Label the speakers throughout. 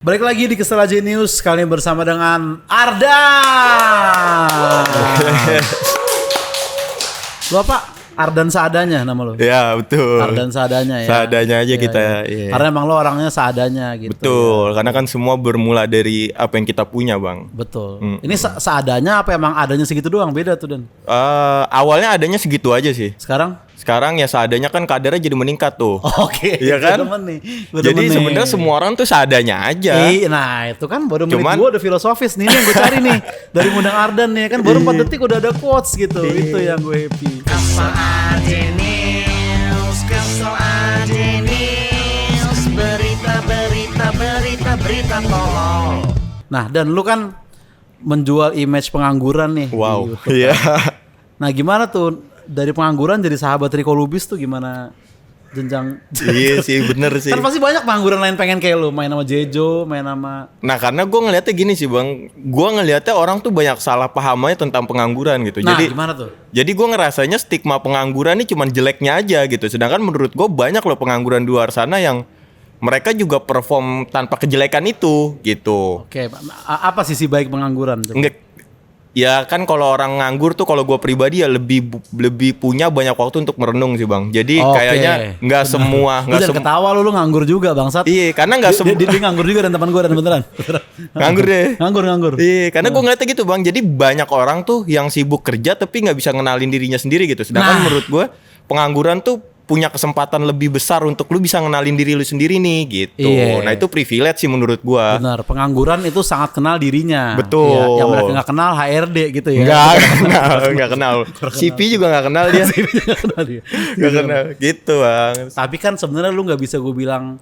Speaker 1: Balik lagi di Kesel Aja News, kali ini bersama dengan Arda. Lu apa? Ardan seadanya nama lu?
Speaker 2: Ya betul.
Speaker 1: Ardan seadanya ya.
Speaker 2: Seadanya aja
Speaker 1: ya,
Speaker 2: kita.
Speaker 1: ya.
Speaker 2: Ya.
Speaker 1: Karena emang lo orangnya seadanya gitu.
Speaker 2: Betul,
Speaker 1: ya.
Speaker 2: karena kan semua bermula dari apa yang kita punya, Bang.
Speaker 1: Betul. Ini seadanya apa emang adanya segitu doang? Beda tuh Dan.
Speaker 2: Awalnya adanya segitu aja sih.
Speaker 1: Sekarang
Speaker 2: ya seadanya kan kadarnya jadi meningkat tuh.
Speaker 1: Oke.
Speaker 2: Iya kan? Jadi sebenarnya semua orang tuh seadanya aja.
Speaker 1: Nah itu kan baru menit gue udah filosofis nih yang gue cari nih dari Mundang Ardan nih kan baru 4 detik udah ada quotes gitu. Itu yang gue happy.
Speaker 3: Kesel Aja News, Kesel Aja News, berita tolol.
Speaker 1: Nah Dan lu kan menjual image pengangguran nih.
Speaker 2: Wow. Iya.
Speaker 1: Nah gimana tuh dari pengangguran jadi sahabat Rico Lubis tuh gimana jenjang?
Speaker 2: Iya sih bener sih.
Speaker 1: Kan pasti banyak pengangguran lain pengen kayak lu, main sama Jejo, main sama.
Speaker 2: Nah karena gue ngeliatnya gini sih Bang, gue ngeliatnya orang tuh banyak salah pahamannya tentang pengangguran gitu.
Speaker 1: Nah
Speaker 2: jadi
Speaker 1: gimana tuh?
Speaker 2: Jadi gue ngerasanya stigma pengangguran ini cuman jeleknya aja gitu. Sedangkan menurut gue banyak loh pengangguran di luar sana yang mereka juga perform tanpa kejelekan itu gitu.
Speaker 1: Oke, apa sisi baik pengangguran?
Speaker 2: Nggak, ya kan kalau orang nganggur tuh kalau gue pribadi ya lebih punya banyak waktu untuk merenung sih Bang. Jadi kayaknya nggak semua.
Speaker 1: Jangan ketawa lu nganggur juga bangsat.
Speaker 2: Iya karena nggak semua.
Speaker 1: Dia nganggur juga dan teman gue dan beneran.
Speaker 2: Nganggur deh.
Speaker 1: Nganggur.
Speaker 2: Iya karena gue ngeliatnya gitu Bang. Jadi banyak orang tuh yang sibuk kerja tapi nggak bisa ngenalin dirinya sendiri gitu. Sedangkan menurut gue pengangguran tuh punya kesempatan lebih besar untuk lu bisa ngenalin diri lu sendiri nih gitu.
Speaker 1: Iya.
Speaker 2: Nah itu privilege sih menurut gua.
Speaker 1: Benar, pengangguran itu sangat kenal dirinya.
Speaker 2: Betul.
Speaker 1: Ya, yang mereka nggak kenal HRD gitu ya.
Speaker 2: Nggak kenal. CP juga nggak kenal dia. Nggak kenal. Gitu Bang.
Speaker 1: Tapi kan sebenarnya lu nggak bisa gue bilang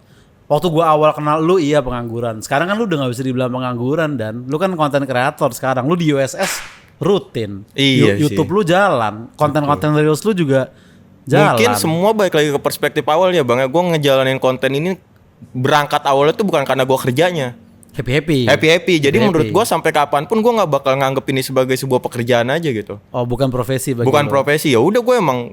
Speaker 1: waktu gua awal kenal lu iya pengangguran. Sekarang kan lu udah nggak bisa dibilang pengangguran dan lu kan konten kreator sekarang. Lu di USS rutin.
Speaker 2: Iya
Speaker 1: YouTube
Speaker 2: sih.
Speaker 1: lu jalan. Konten-konten reels lu juga jalan.
Speaker 2: Mungkin semua balik lagi ke perspektif awal ya Bang. Gue ngejalanin konten ini berangkat awalnya tuh bukan karena gue kerjanya.
Speaker 1: Happy.
Speaker 2: Jadi menurut gue sampai kapanpun gue nggak bakal nganggep ini sebagai sebuah pekerjaan aja gitu.
Speaker 1: Oh bukan profesi bagi
Speaker 2: Bukan
Speaker 1: lo.
Speaker 2: profesi. Ya udah gue emang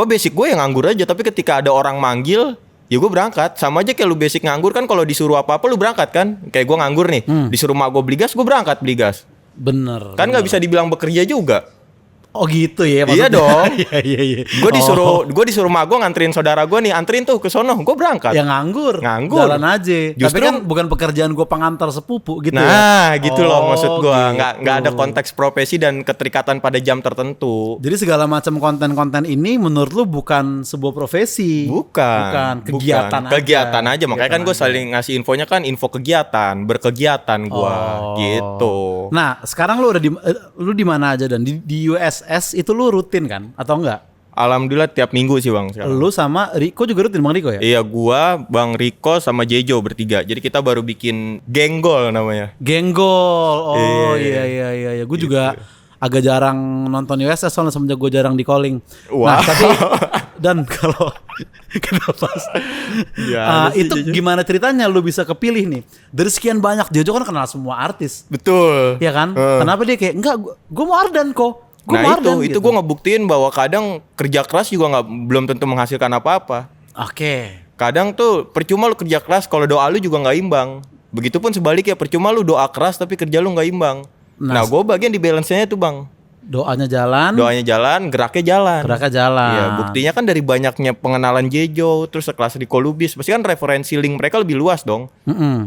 Speaker 2: basic gue yang nganggur aja. Tapi ketika ada orang manggil ya gue berangkat. Sama aja kayak lu basic nganggur kan. Kalau disuruh apa-apa lu berangkat kan. Kayak gue nganggur nih. Disuruh mak gue beli gas gue berangkat beli gas.
Speaker 1: Bener.
Speaker 2: Kan nggak bisa dibilang bekerja juga.
Speaker 1: Oh gitu ya
Speaker 2: Iya dong.
Speaker 1: Iya.
Speaker 2: Gue disuruh mak gue nganterin saudara gue nih, anterin tuh ke sono, gue berangkat.
Speaker 1: Ya nganggur.
Speaker 2: Nganggur.
Speaker 1: Jalan aja.
Speaker 2: Justru,
Speaker 1: tapi kan bukan pekerjaan gue pengantar sepupu gitu
Speaker 2: nah,
Speaker 1: ya.
Speaker 2: gitu loh maksud gue.
Speaker 1: Gitu.
Speaker 2: Nggak ada konteks profesi dan keterikatan pada jam tertentu.
Speaker 1: Jadi segala macam konten-konten ini menurut lu bukan sebuah profesi.
Speaker 2: Bukan.
Speaker 1: Kegiatan aja.
Speaker 2: Kegiatan aja. Makanya kan gue saling ngasih infonya kan info kegiatan, berkegiatan gue gitu.
Speaker 1: Nah, sekarang lu udah lu di mana aja dan di USS itu lu rutin kan atau enggak?
Speaker 2: Alhamdulillah tiap minggu sih Bang sekarang.
Speaker 1: Lu sama Riko juga rutin Bang Riko ya?
Speaker 2: Iya, gua, Bang Riko sama Jejo bertiga. Jadi kita baru bikin Genggol namanya.
Speaker 1: Genggol. Oh iya. Gue juga agak jarang nonton USS soalnya semenjak gue jarang di calling.
Speaker 2: Wow.
Speaker 1: Nah, tapi dan kalau kenapa? Itu gimana ceritanya lu bisa kepilih nih? Dari sekian banyak Jejo kan kenal semua artis.
Speaker 2: Betul.
Speaker 1: Iya kan? Kenapa dia kayak enggak gue mau Ardan kok.
Speaker 2: Itu gue ngebuktiin bahwa kadang kerja keras juga belum tentu menghasilkan apa-apa.
Speaker 1: Oke.
Speaker 2: Kadang tuh percuma lu kerja keras kalau doa lu juga nggak imbang. Begitupun sebaliknya percuma lu doa keras tapi kerja lu nggak imbang. Nah gue bagian di balance-nya tuh Bang.
Speaker 1: Doanya jalan,
Speaker 2: geraknya jalan. Iya, buktinya kan dari banyaknya pengenalan Jejo, terus sekelas Rico Lubis, pasti kan referensi link mereka lebih luas dong.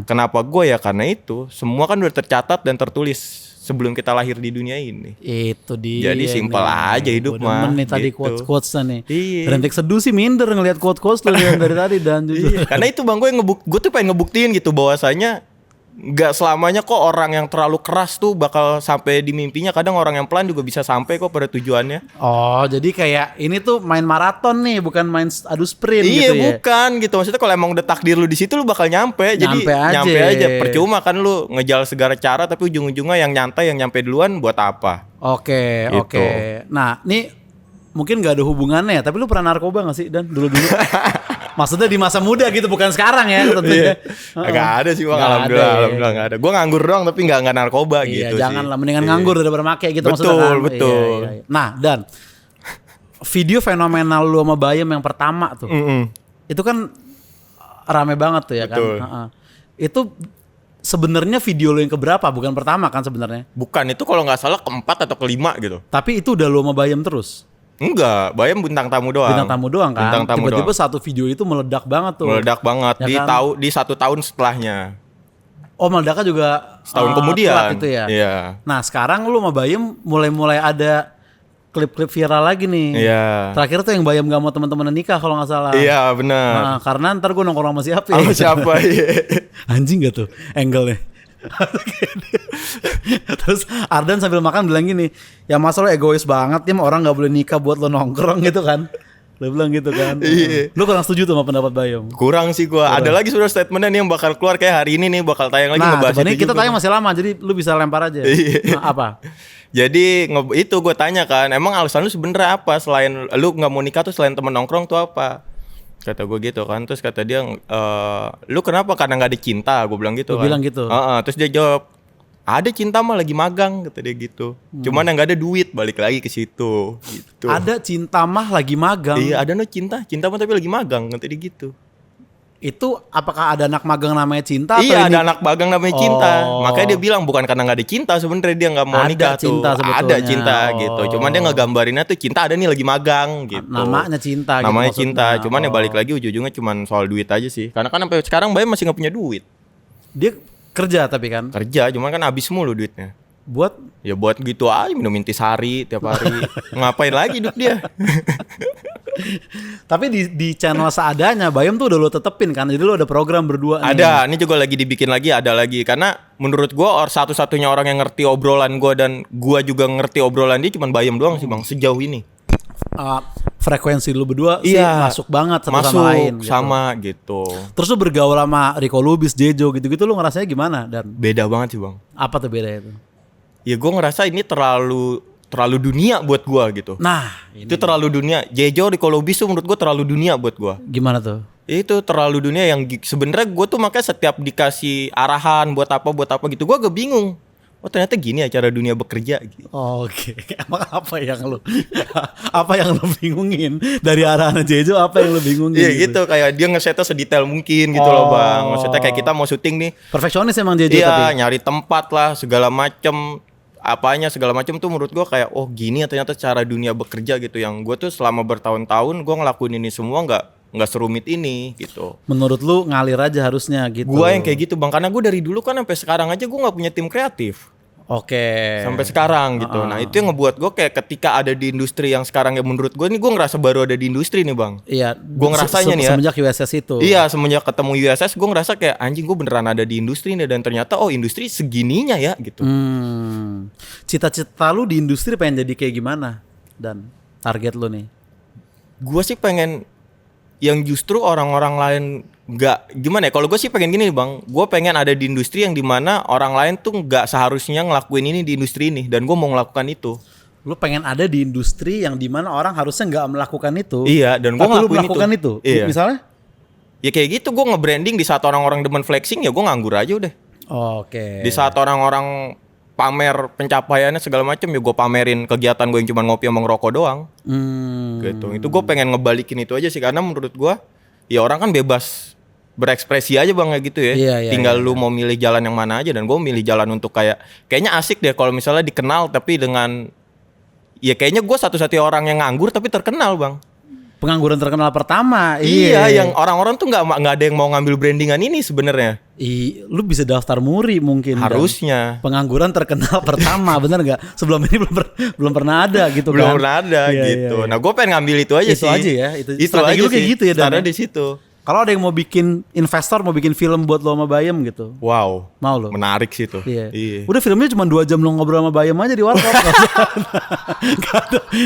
Speaker 2: Kenapa gue ya? Karena itu semua kan udah tercatat dan tertulis sebelum kita lahir di dunia ini.
Speaker 1: Itu dia.
Speaker 2: Jadi simpel aja hidup mah.
Speaker 1: Nih tadi
Speaker 2: gitu.
Speaker 1: quotes-quotesnya nih.
Speaker 2: Iya.
Speaker 1: Rentek seduh sih minder ngelihat quotes lu dari tadi dan jujur.
Speaker 2: Iya. Karena itu Bang gue tuh pengen ngebuktiin gitu bahwasanya nggak selamanya kok orang yang terlalu keras tuh bakal sampai di mimpinya. Kadang orang yang pelan juga bisa sampai kok pada tujuannya.
Speaker 1: Oh, jadi kayak ini tuh main maraton nih, bukan main adu sprint gitu ya?
Speaker 2: Iya, bukan gitu. Maksudnya kalau emang udah takdir lu di situ lu bakal nyampe. Jadi nyampe aja. Percuma kan lu ngejar segala cara tapi ujung-ujungnya yang nyantai yang nyampe duluan buat apa?
Speaker 1: Oke. Nah, nih mungkin nggak ada hubungannya, tapi lu pernah narkoba nggak sih Dan dulu-dulu? Maksudnya di masa muda gitu, bukan sekarang ya tentunya.
Speaker 2: Gak ada sih Bang, alhamdulillah gak ada. Gue nganggur doang tapi gak narkoba gitu sih.
Speaker 1: Iya, jangan lah, mendingan nganggur daripada make gitu
Speaker 2: betul,
Speaker 1: maksudnya kan.
Speaker 2: Betul.
Speaker 1: Iya. Nah, Dan video fenomenal lu sama Bayem yang pertama tuh. Itu kan rame banget tuh ya betul. Kan. Itu sebenarnya video lo yang keberapa? Bukan pertama kan sebenarnya?
Speaker 2: Bukan, itu kalau nggak salah keempat atau kelima gitu.
Speaker 1: Tapi itu udah lo sama Bayam terus?
Speaker 2: Enggak, Bayam bintang tamu doang.
Speaker 1: Bintang tamu doang kan?
Speaker 2: Bintang tamu
Speaker 1: Tiba-tiba
Speaker 2: doang.
Speaker 1: satu video itu meledak banget tuh.
Speaker 2: Meledak banget
Speaker 1: Ya kan?
Speaker 2: di 1 tahun setelahnya.
Speaker 1: Oh, meledaknya juga
Speaker 2: Setahun
Speaker 1: telat
Speaker 2: kemudian.
Speaker 1: itu ya?
Speaker 2: Iya.
Speaker 1: Nah sekarang lu sama Bayam mulai ada klip-klip viral lagi nih.
Speaker 2: Iya.
Speaker 1: Terakhir tuh yang Bayam gak mau teman-teman nikah kalau nggak salah.
Speaker 2: Iya, benar.
Speaker 1: Nah, karena ntar gue nongkrong sama siapa ya?
Speaker 2: Sama siapa? Iya.
Speaker 1: Anjing gak tuh angle-nya? Terus Ardan sambil makan bilang gini, ya masa lo egois banget ya, orang gak boleh nikah buat lo nongkrong gitu kan. Lo bilang gitu kan.
Speaker 2: Iya.
Speaker 1: Lu kurang setuju tuh sama pendapat Bayam?
Speaker 2: Kurang sih gua. Ada lagi sudah statementnya nih yang bakal keluar kayak hari ini nih, bakal tayang lagi
Speaker 1: Nah
Speaker 2: ngebahas
Speaker 1: coba nih
Speaker 2: itu
Speaker 1: kita
Speaker 2: juga.
Speaker 1: tayang masih lama, jadi lu bisa lempar aja.
Speaker 2: Iya.
Speaker 1: Nah, apa?
Speaker 2: Jadi itu gue tanya kan, emang alasan lu sebenarnya apa selain lu nggak mau nikah tuh, selain temen nongkrong tuh apa? Kata gue gitu kan, terus kata dia, lu kenapa? Karena nggak ada cinta, gue bilang gitu.
Speaker 1: Lu
Speaker 2: kan.
Speaker 1: bilang gitu?
Speaker 2: Terus dia jawab, ada cinta mah lagi magang, kata dia gitu. Cuman yang nggak ada duit, balik lagi ke situ. Gitu.
Speaker 1: Ada cinta mah lagi magang.
Speaker 2: Iya, ada no cinta mah tapi lagi magang, kata dia gitu.
Speaker 1: Itu apakah ada anak magang namanya cinta?
Speaker 2: Iya,
Speaker 1: atau
Speaker 2: ada anak magang namanya cinta.
Speaker 1: Oh.
Speaker 2: Makanya dia bilang bukan karena nggak ada cinta, sebenarnya dia nggak mau
Speaker 1: Ada
Speaker 2: nikah
Speaker 1: cinta
Speaker 2: tuh.
Speaker 1: sebetulnya.
Speaker 2: Ada cinta
Speaker 1: Oh.
Speaker 2: gitu. Cuman dia ngegambarinnya tuh cinta ada nih lagi magang gitu.
Speaker 1: Namanya cinta gitu
Speaker 2: Namanya
Speaker 1: maksudnya.
Speaker 2: cinta. Cuman ya
Speaker 1: Oh.
Speaker 2: balik lagi ujung-ujungnya cuman soal duit aja sih. Karena kan sampai sekarang Bayam masih nggak punya duit.
Speaker 1: Dia kerja tapi kan
Speaker 2: Kerja, cuman kan habis mulu duitnya.
Speaker 1: buat
Speaker 2: Ya buat gitu aja, minum intisari tiap hari. Ngapain lagi hidup dia?
Speaker 1: tapi di channel seadanya Bayam tuh udah lo tetepin kan, jadi lo ada program berdua nih.
Speaker 2: Ada, ini juga lagi dibikin lagi, ada lagi. Karena menurut gua satu-satunya orang yang ngerti obrolan gua dan gua juga ngerti obrolan dia cuman Bayam doang sih, Bang, sejauh ini.
Speaker 1: Frekuensi lu berdua sih
Speaker 2: Iya,
Speaker 1: masuk banget satu
Speaker 2: masuk
Speaker 1: sama lain gitu.
Speaker 2: sama gitu.
Speaker 1: Terus lu bergaul sama Rico Lubis, Jejo gitu-gitu, lu ngerasanya gimana? Dan
Speaker 2: Beda banget sih, Bang.
Speaker 1: apa tuh bedanya itu?
Speaker 2: Ya gua ngerasa ini terlalu dunia buat gua gitu.
Speaker 1: Nah
Speaker 2: Itu terlalu dunia. Jejo di Kolobis tuh menurut gua terlalu dunia buat gua.
Speaker 1: gimana tuh?
Speaker 2: Itu terlalu dunia yang sebenarnya gua tuh makanya setiap dikasih arahan buat apa gitu gua agak bingung. Oh ternyata gini ya cara dunia bekerja gitu.
Speaker 1: Oke, emang apa yang lu apa yang lu bingungin dari arahan Jejo? Apa yang lu bingungin?
Speaker 2: Iya gitu, kayak dia ngesetnya sedetail mungkin gitu loh, Bang. Maksudnya kayak kita mau syuting nih.
Speaker 1: Perfeksionis emang Jejo
Speaker 2: Iya,
Speaker 1: tapi.
Speaker 2: nyari tempat lah segala macem, segala macem tuh menurut gua kayak oh gini ya ternyata cara dunia bekerja gitu. Yang gua tuh selama bertahun-tahun gua ngelakuin ini semua nggak serumit ini gitu.
Speaker 1: Menurut lu ngalir aja harusnya gitu.
Speaker 2: Gua yang kayak gitu, Bang, karena gua dari dulu kan sampai sekarang aja gua nggak punya tim kreatif.
Speaker 1: Oke.
Speaker 2: Sampai sekarang gitu. Nah, itu yang ngebuat gue kayak ketika ada di industri yang sekarang ya menurut gue nih gue ngerasa baru ada di industri nih, Bang.
Speaker 1: Iya.
Speaker 2: Gua ngerasanya nih ya.
Speaker 1: Semenjak USS itu.
Speaker 2: Iya, semenjak ketemu USS gue ngerasa kayak anjing gue beneran ada di industri nih dan ternyata oh industri segininya ya gitu.
Speaker 1: Cita-cita lu di industri pengen jadi kayak gimana? Dan target lu nih?
Speaker 2: Gue sih pengen yang justru orang-orang lain nggak gimana ya, kalau gue sih pengen gini nih, Bang, gue pengen ada di industri yang dimana orang lain tuh nggak seharusnya ngelakuin ini di industri ini dan gue mau ngelakukan itu.
Speaker 1: Lu pengen ada di industri yang dimana orang harusnya nggak melakukan itu.
Speaker 2: Iya, dan gue
Speaker 1: tapi lu
Speaker 2: ngelakuin
Speaker 1: melakukan itu.
Speaker 2: Iya.
Speaker 1: Misalnya?
Speaker 2: Ya kayak gitu, gue nge-branding di saat orang-orang demen flexing ya gue nganggur aja udah.
Speaker 1: Oke.
Speaker 2: Di saat orang-orang pamer pencapaiannya segala macam ya gue pamerin kegiatan gue yang cuma ngopi sama ngerokok doang. Gitu. Itu gue pengen ngebalikin itu aja sih karena menurut gue ya orang kan bebas berekspresi aja, Bang, kayak gitu ya.
Speaker 1: Iya,
Speaker 2: Tinggal
Speaker 1: iya.
Speaker 2: lu mau milih jalan yang mana aja dan gue milih jalan untuk kayaknya asik deh kalau misalnya dikenal tapi dengan ya kayaknya gue satu-satunya orang yang nganggur tapi terkenal, Bang.
Speaker 1: Pengangguran terkenal pertama.
Speaker 2: Iya, yang orang-orang tuh nggak ada yang mau ngambil brandingan ini sebenarnya.
Speaker 1: Lu bisa daftar muri mungkin. Dan
Speaker 2: Harusnya.
Speaker 1: pengangguran terkenal pertama, bener nggak? Sebelum ini belum pernah ada gitu
Speaker 2: Belum
Speaker 1: kan?
Speaker 2: pernah ada
Speaker 1: Iya,
Speaker 2: gitu.
Speaker 1: iya, iya.
Speaker 2: Nah, gue pengen ngambil itu aja
Speaker 1: Itu
Speaker 2: sih.
Speaker 1: aja ya, itu.
Speaker 2: Itu
Speaker 1: Strategi
Speaker 2: aja
Speaker 1: lu kayak
Speaker 2: sih.
Speaker 1: gitu ya, Dan,
Speaker 2: Startnya
Speaker 1: ya?
Speaker 2: di situ.
Speaker 1: Kalau ada yang mau bikin investor, mau bikin film buat lo sama Bayem gitu,
Speaker 2: Wow.
Speaker 1: mau lo?
Speaker 2: Menarik sih tuh.
Speaker 1: Iya.
Speaker 2: Iya.
Speaker 1: Udah filmnya cuma 2 jam lo ngobrol sama Bayem aja di warkop.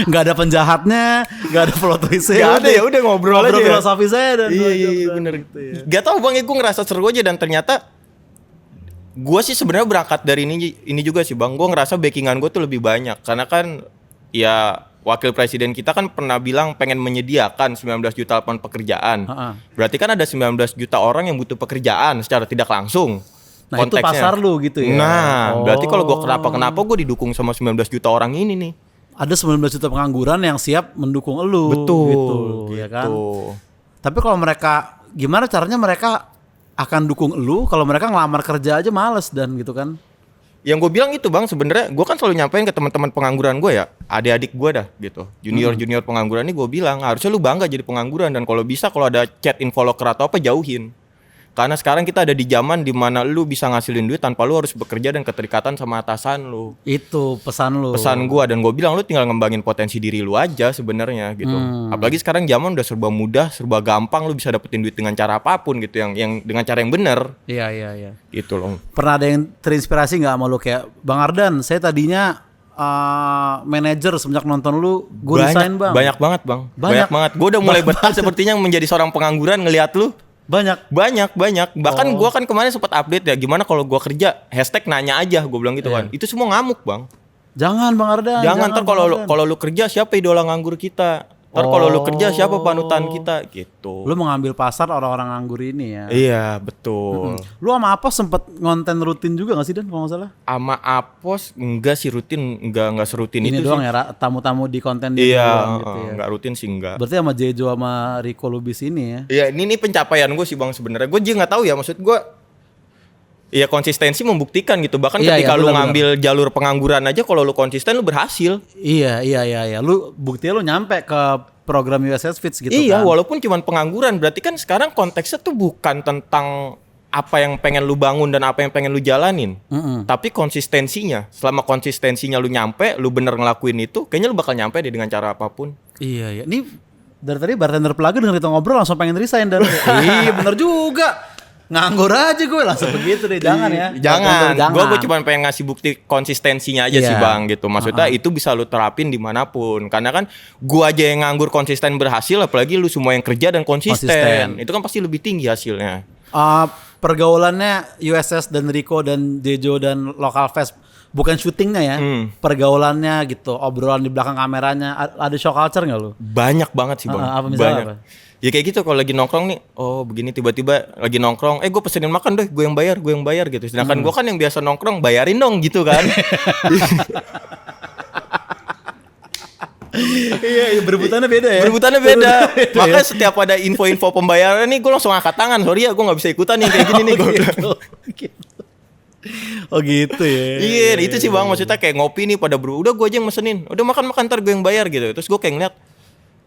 Speaker 1: Gak ada penjahatnya, gak ada plot twistnya.
Speaker 2: Gak ada ya, udah ngobrol aja ya.
Speaker 1: filosofi saya dan
Speaker 2: Iya,
Speaker 1: 2 jam
Speaker 2: iya,
Speaker 1: doang
Speaker 2: bener.
Speaker 1: gitu ya.
Speaker 2: Gak tau, Bang, ya gue ngerasa seru aja dan ternyata gue sih sebenarnya berangkat dari ini juga sih, Bang. Gue ngerasa backingan gue tuh lebih banyak karena kan ya wakil presiden kita kan pernah bilang pengen menyediakan 19 juta lapangan pekerjaan.
Speaker 1: Ha-ha.
Speaker 2: Berarti kan ada 19 juta orang yang butuh pekerjaan secara tidak langsung.
Speaker 1: Nah itu pasar lu gitu ya.
Speaker 2: Nah, berarti kalau gue
Speaker 1: Oh.
Speaker 2: kenapa gue didukung sama 19 juta orang ini nih.
Speaker 1: Ada 19 juta pengangguran yang siap mendukung elu.
Speaker 2: Betul,
Speaker 1: gitu, ya kan.
Speaker 2: gitu.
Speaker 1: Tapi kalau mereka, gimana caranya mereka akan dukung lu kalau mereka ngelamar kerja aja males dan gitu kan.
Speaker 2: Yang gue bilang itu bang, sebenarnya gue kan selalu nyampein ke teman-teman pengangguran gue ya, adik-adik gue dah gitu, junior pengangguran ini gue bilang harusnya lu bangga jadi pengangguran, dan kalau bisa kalau ada chat infoloker atau apa jauhin. Karena sekarang kita ada di zaman dimana lu bisa ngasilin duit tanpa lu harus bekerja dan keterikatan sama atasan lu.
Speaker 1: Itu pesan lu.
Speaker 2: Pesan gua, dan gue bilang lu tinggal ngembangin potensi diri lu aja sebenarnya gitu. Apalagi sekarang zaman udah serba mudah, serba gampang, lu bisa dapetin duit dengan cara apapun gitu, yang dengan cara yang benar.
Speaker 1: Iya.
Speaker 2: Gitu loh.
Speaker 1: Pernah ada yang terinspirasi nggak sama lu kayak Bang Ardan? Saya tadinya manajer, semenjak nonton lu gue resign bang.
Speaker 2: Banyak banget bang. Banyak banget. Gue udah mulai betah sepertinya menjadi seorang pengangguran ngelihat lu. Banyak. Bahkan gua kan kemarin sempat update ya, gimana kalau gua kerja, hashtag nanya aja, gua bilang gitu kan. Itu semua ngamuk bang.
Speaker 1: Jangan Bang Ardan.
Speaker 2: Jangan, ntar kalau lu kerja siapa idola nganggur kita? Ntar kalau lu kerja siapa panutan kita? Gitu.
Speaker 1: Lu mengambil pasar orang-orang nganggur ini ya.
Speaker 2: Iya betul.
Speaker 1: Lu sama Apos sempet ngonten rutin juga gak sih Dan kalau gak salah?
Speaker 2: Sama Apos enggak sih rutin, enggak serutin
Speaker 1: ini
Speaker 2: itu
Speaker 1: doang
Speaker 2: sih.
Speaker 1: ya, tamu-tamu di konten dia
Speaker 2: Iya,
Speaker 1: doang gitu ya.
Speaker 2: enggak rutin sih enggak.
Speaker 1: Berarti sama Jejo sama Rico Lubis ini ya.
Speaker 2: Iya, ini pencapaian gue sih bang sebenarnya. Gue juga nggak tahu ya, maksud gue. Iya, konsistensi membuktikan gitu. Bahkan ketika lu ngambil jalur pengangguran aja, kalau lu konsisten lu berhasil.
Speaker 1: Iya. Lu buktinya lu nyampe ke program USS Fits gitu
Speaker 2: iya,
Speaker 1: kan.
Speaker 2: walaupun cuma pengangguran, berarti kan sekarang konteksnya tuh bukan tentang apa yang pengen lu bangun dan apa yang pengen lu jalanin. Tapi konsistensinya. Selama konsistensinya lu nyampe, lu bener ngelakuin itu, kayaknya lu bakal nyampe deh dengan cara apapun.
Speaker 1: Iya. Ini dari tadi bartender pelaga denger kita ngobrol langsung pengen resign Dan. Iya bener juga. Nganggur aja gue langsung begitu deh. Jangan ya.
Speaker 2: Jangan. Gue cuma pengen ngasih bukti konsistensinya aja sih bang gitu. Maksudnya itu bisa lu terapin dimanapun. Karena kan gue aja yang nganggur konsisten berhasil, apalagi lu semua yang kerja dan konsisten. Itu kan pasti lebih tinggi hasilnya.
Speaker 1: Pergaulannya USS dan Rico dan Jejo dan Local Fest, bukan syutingnya ya, pergaulannya gitu, obrolan di belakang kameranya, ada show culture nggak lu?
Speaker 2: Banyak banget sih bang.
Speaker 1: Apa misalnya apa?
Speaker 2: Ya kayak gitu, kalau lagi nongkrong nih, oh begini tiba-tiba lagi nongkrong, gue pesenin makan deh, gue yang bayar gitu. Sedangkan gue kan yang biasa nongkrong, bayarin dong gitu kan.
Speaker 1: Iya, berebutannya beda ya.
Speaker 2: Berebutannya beda. Makanya setiap ada info-info pembayaran nih, gue langsung angkat tangan. Sorry ya, gue nggak bisa ikutan nih kayak gini nih.
Speaker 1: Oh gitu ya.
Speaker 2: Iya, itu sih bang, maksudnya kayak ngopi nih pada udah gue aja yang mesenin. Udah makan ntar gue yang bayar gitu. Terus gue kayak ngeliat,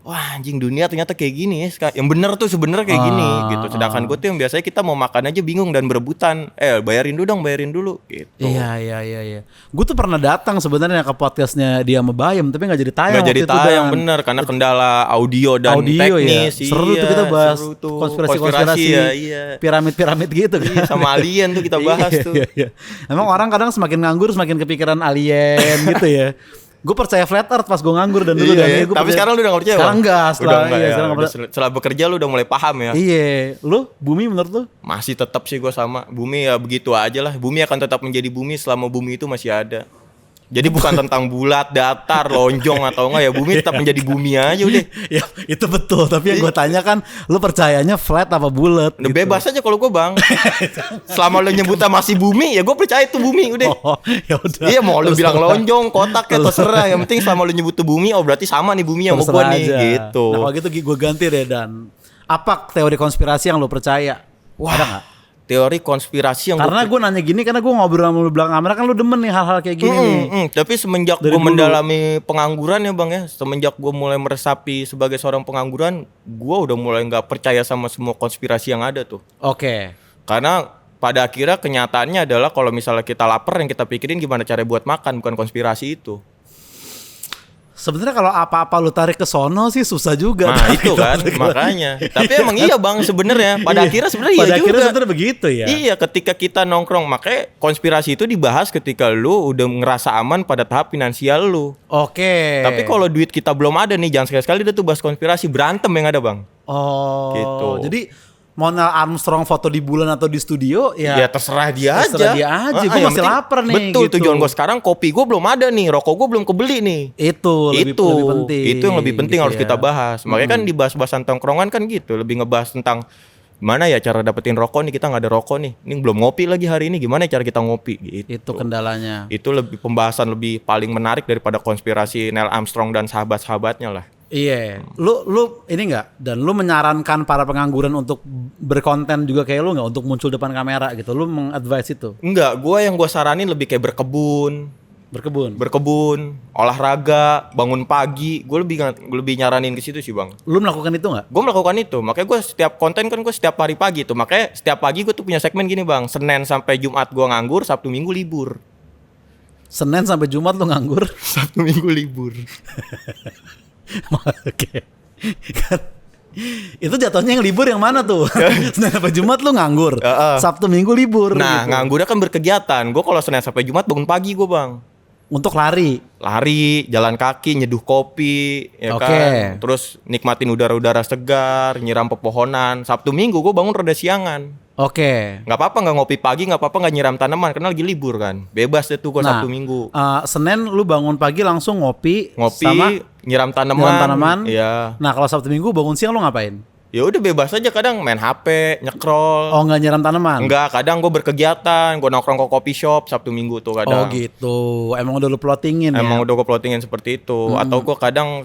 Speaker 2: wah anjing, dunia ternyata kayak gini ya. Yang bener tuh sebenarnya kayak gini gitu. Sedangkan gue tuh yang biasanya kita mau makan aja bingung dan berebutan. Bayarin dulu gitu.
Speaker 1: Iya. Gue tuh pernah datang sebenarnya ke podcastnya dia sama Bayem, tapi nggak jadi tayang.
Speaker 2: Nggak jadi tayang bener, karena kendala audio dan teknis.
Speaker 1: Ya. Seru tuh kita bahas konspirasi
Speaker 2: iya.
Speaker 1: Piramid gitu kan.
Speaker 2: Iya, sama alien tuh kita bahas tuh.
Speaker 1: Iya. Emang orang kadang semakin nganggur semakin kepikiran alien gitu ya. Gue percaya flat earth pas gue nganggur dan dulu
Speaker 2: Tapi percaya, sekarang lu udah gak percaya?
Speaker 1: Sekarang enggak,
Speaker 2: setelah bekerja lu udah mulai paham ya.
Speaker 1: Iya, lu bumi menurut lu?
Speaker 2: Masih tetap sih gue sama. Bumi ya begitu aja lah. Bumi akan tetap menjadi bumi selama bumi itu masih ada. Jadi bukan tentang bulat, datar, lonjong atau enggak ya, bumi tetap menjadi bumi aja udah.
Speaker 1: Ya itu betul, tapi yang gue tanya kan, lu percayanya flat apa bulat?
Speaker 2: Gitu. Bebas aja kalau gue bang. Selama lu nyebutnya masih bumi, ya gue percaya itu bumi udah.
Speaker 1: Oh, ya udah.
Speaker 2: Iya, mau lu bilang lonjong, kotak ya terserah. Yang penting selama lu nyebut tuh bumi, oh berarti sama nih bumi yang mau gue nih gitu.
Speaker 1: Nah kalau gitu gue ganti deh Dan. Apa teori konspirasi yang lu percaya?
Speaker 2: Wah.
Speaker 1: Ada nggak?
Speaker 2: Teori konspirasi yang
Speaker 1: karena gue nanya gini karena gue ngobrol sama lu belakang kamera kan lu demen nih hal-hal kayak gini nih.
Speaker 2: Tapi semenjak gue mendalami pengangguran ya bang ya, semenjak gue mulai meresapi sebagai seorang pengangguran, gue udah mulai nggak percaya sama semua konspirasi yang ada tuh.
Speaker 1: Oke.
Speaker 2: Karena pada akhirnya kenyataannya adalah kalau misalnya kita lapar, yang kita pikirin gimana cara buat makan, bukan konspirasi itu.
Speaker 1: Sebenarnya kalau apa-apa lu tarik ke sono sih susah juga.
Speaker 2: Nah itu kan makanya. Tapi emang iya bang sebenarnya. Pada akhirnya sebenarnya iya juga.
Speaker 1: Pada akhirnya sebenarnya begitu ya.
Speaker 2: Iya, ketika kita nongkrong, makanya konspirasi itu dibahas ketika lu udah ngerasa aman pada tahap finansial lu.
Speaker 1: Oke.
Speaker 2: Tapi kalau duit kita belum ada nih, jangan sekali-sekali dia tuh bahas konspirasi, berantem yang ada bang.
Speaker 1: Oh.
Speaker 2: Gitu.
Speaker 1: Jadi mau Neil Armstrong foto di bulan atau di studio ya
Speaker 2: terserah dia
Speaker 1: aja. Gue masih lapar nih.
Speaker 2: Betul, gitu. Tujuan gue sekarang kopi gue belum ada nih, rokok gue belum kebeli nih.
Speaker 1: Itu lebih penting.
Speaker 2: Itu yang lebih penting gitu harus kita bahas. Makanya kan dibahas-bahasan tongkrongan kan gitu, lebih ngebahas tentang mana ya cara dapetin rokok nih, kita nggak ada rokok nih. Ini belum ngopi lagi hari ini, gimana cara kita ngopi gitu.
Speaker 1: Itu kendalanya.
Speaker 2: Itu lebih pembahasan lebih paling menarik daripada konspirasi Neil Armstrong dan sahabat-sahabatnya lah.
Speaker 1: Iya, lu ini nggak, dan lu menyarankan para pengangguran untuk berkonten juga kayak lu nggak, untuk muncul depan kamera gitu, lu mengadvise itu?
Speaker 2: Enggak, yang gue saranin lebih kayak berkebun, olahraga, bangun pagi. Gue lebih nyaranin ke situ sih bang.
Speaker 1: Lu melakukan itu nggak?
Speaker 2: Gue melakukan itu, makanya gue setiap konten kan gue setiap hari pagi tuh, makanya setiap pagi gue tuh punya segmen gini bang. Senin sampai Jumat gue nganggur, Sabtu Minggu libur.
Speaker 1: Senin sampai Jumat lu nganggur,
Speaker 2: Sabtu Minggu libur.
Speaker 1: Oke. Kan itu jatuhnya yang libur yang mana tuh? Senin sampai Jumat lu nganggur, Sabtu Minggu libur.
Speaker 2: Nah,
Speaker 1: gitu.
Speaker 2: nganggurnya kan berkegiatan. Gue kalau Senin sampai Jumat bangun pagi gue bang.
Speaker 1: Untuk lari,
Speaker 2: Jalan kaki, nyeduh kopi, ya kan. Terus nikmatin udara-udara segar, nyiram pepohonan. Sabtu Minggu gue bangun rada siangan.
Speaker 1: Oke.
Speaker 2: Nggak apa-apa nggak ngopi pagi, nggak apa-apa nggak nyiram tanaman karena lagi libur kan. Bebas deh tuh gue Sabtu Minggu.
Speaker 1: Senin lu bangun pagi langsung ngopi sama
Speaker 2: nyiram tanaman. Iya.
Speaker 1: Nah kalau Sabtu Minggu bangun siang lu ngapain?
Speaker 2: Ya udah bebas aja, kadang main HP, nyekrol.
Speaker 1: Oh, nggak nyiram tanaman?
Speaker 2: Enggak, kadang gue berkegiatan, gue nongkrong ke coffee shop Sabtu Minggu tuh kadang.
Speaker 1: Oh gitu, emang udah lu plottingin ya?
Speaker 2: Emang udah gue plottingin seperti itu. Atau gue kadang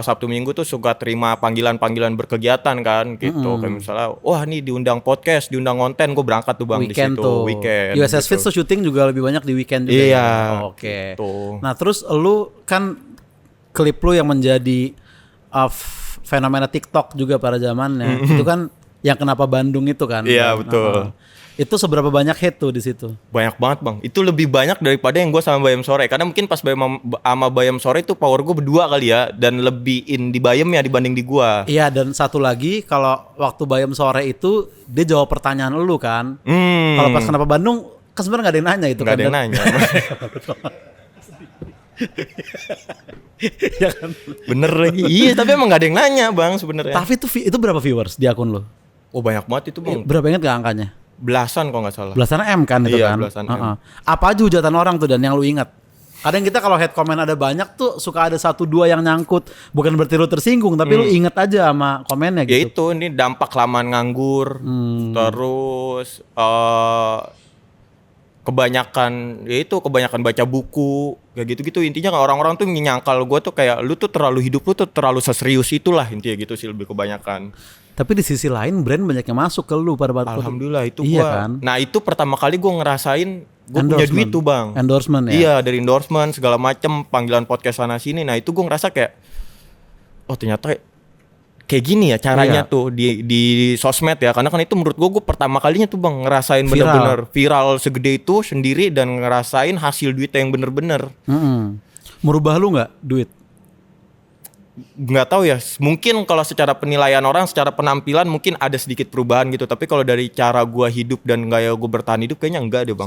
Speaker 2: Sabtu Minggu tuh suka terima panggilan-panggilan berkegiatan kan gitu. Kayak misalnya, wah nih diundang podcast, diundang konten, gue berangkat tuh bang
Speaker 1: weekend
Speaker 2: di situ.
Speaker 1: Tuh.
Speaker 2: Weekend.
Speaker 1: USS Fit tuh syuting juga lebih banyak di weekend juga.
Speaker 2: Iya.
Speaker 1: Ya? Oke.
Speaker 2: Gitu.
Speaker 1: Nah terus lu kan klip lu yang menjadi fenomena TikTok juga pada zamannya. Itu kan yang kenapa Bandung itu kan.
Speaker 2: Iya betul.
Speaker 1: Itu seberapa banyak hate tuh di situ?
Speaker 2: Banyak banget bang. Itu lebih banyak daripada yang gue sama Bayam Sore. Karena mungkin pas sama Bayam Sore itu power gue berdua kali ya, dan lebih di Bayam ya dibanding di gue.
Speaker 1: Iya, dan satu lagi kalau waktu Bayam Sore itu dia jawab pertanyaan lu kan. Kalau pas kenapa Bandung kan sebenarnya nggak ada yang nanya itu.
Speaker 2: Nggak
Speaker 1: kan.
Speaker 2: ada yang nanya.
Speaker 1: Ya kan?
Speaker 2: Bener lagi. Iya, tapi emang gak ada yang nanya bang sebenarnya.
Speaker 1: Tapi itu berapa viewers di akun lo?
Speaker 2: Oh banyak banget itu bang.
Speaker 1: Berapa inget gak angkanya?
Speaker 2: Belasan kalau nggak salah.
Speaker 1: Belasan M kan itu
Speaker 2: iya,
Speaker 1: kan?
Speaker 2: Belasan M.
Speaker 1: Apa aja hujatan orang tuh dan yang lu ingat? Kadang kita kalau head comment ada banyak tuh suka ada 1-2 yang nyangkut. Bukan berarti lu tersinggung, tapi lu inget aja sama komennya gitu.
Speaker 2: Ya itu, ini dampak lamaan nganggur. Terus kebanyakan baca buku kayak gitu-gitu. Intinya orang-orang tuh nyangkal gue tuh kayak lu tuh hidup lu tuh terlalu seserius itulah, intinya gitu sih lebih kebanyakan.
Speaker 1: Tapi di sisi lain brand banyak yang masuk ke lu pada waktu.
Speaker 2: Alhamdulillah itu
Speaker 1: iya
Speaker 2: gua.
Speaker 1: Kan?
Speaker 2: Nah itu pertama kali gue ngerasain gue punya duit tuh bang.
Speaker 1: Endorsement ya.
Speaker 2: Iya, dari endorsement segala macem, panggilan podcast sana sini. Nah itu gue ngerasa kayak, oh ternyata kayak gini ya caranya tuh di sosmed ya. Karena kan itu menurut gue pertama kalinya tuh bang ngerasain bener-bener viral segede itu sendiri dan ngerasain hasil duitnya yang bener-bener.
Speaker 1: Merubah lu nggak duit?
Speaker 2: Nggak tahu ya, mungkin kalau secara penilaian orang, secara penampilan mungkin ada sedikit perubahan gitu. Tapi kalau dari cara gue hidup dan gaya gue bertahan hidup kayaknya enggak deh bang.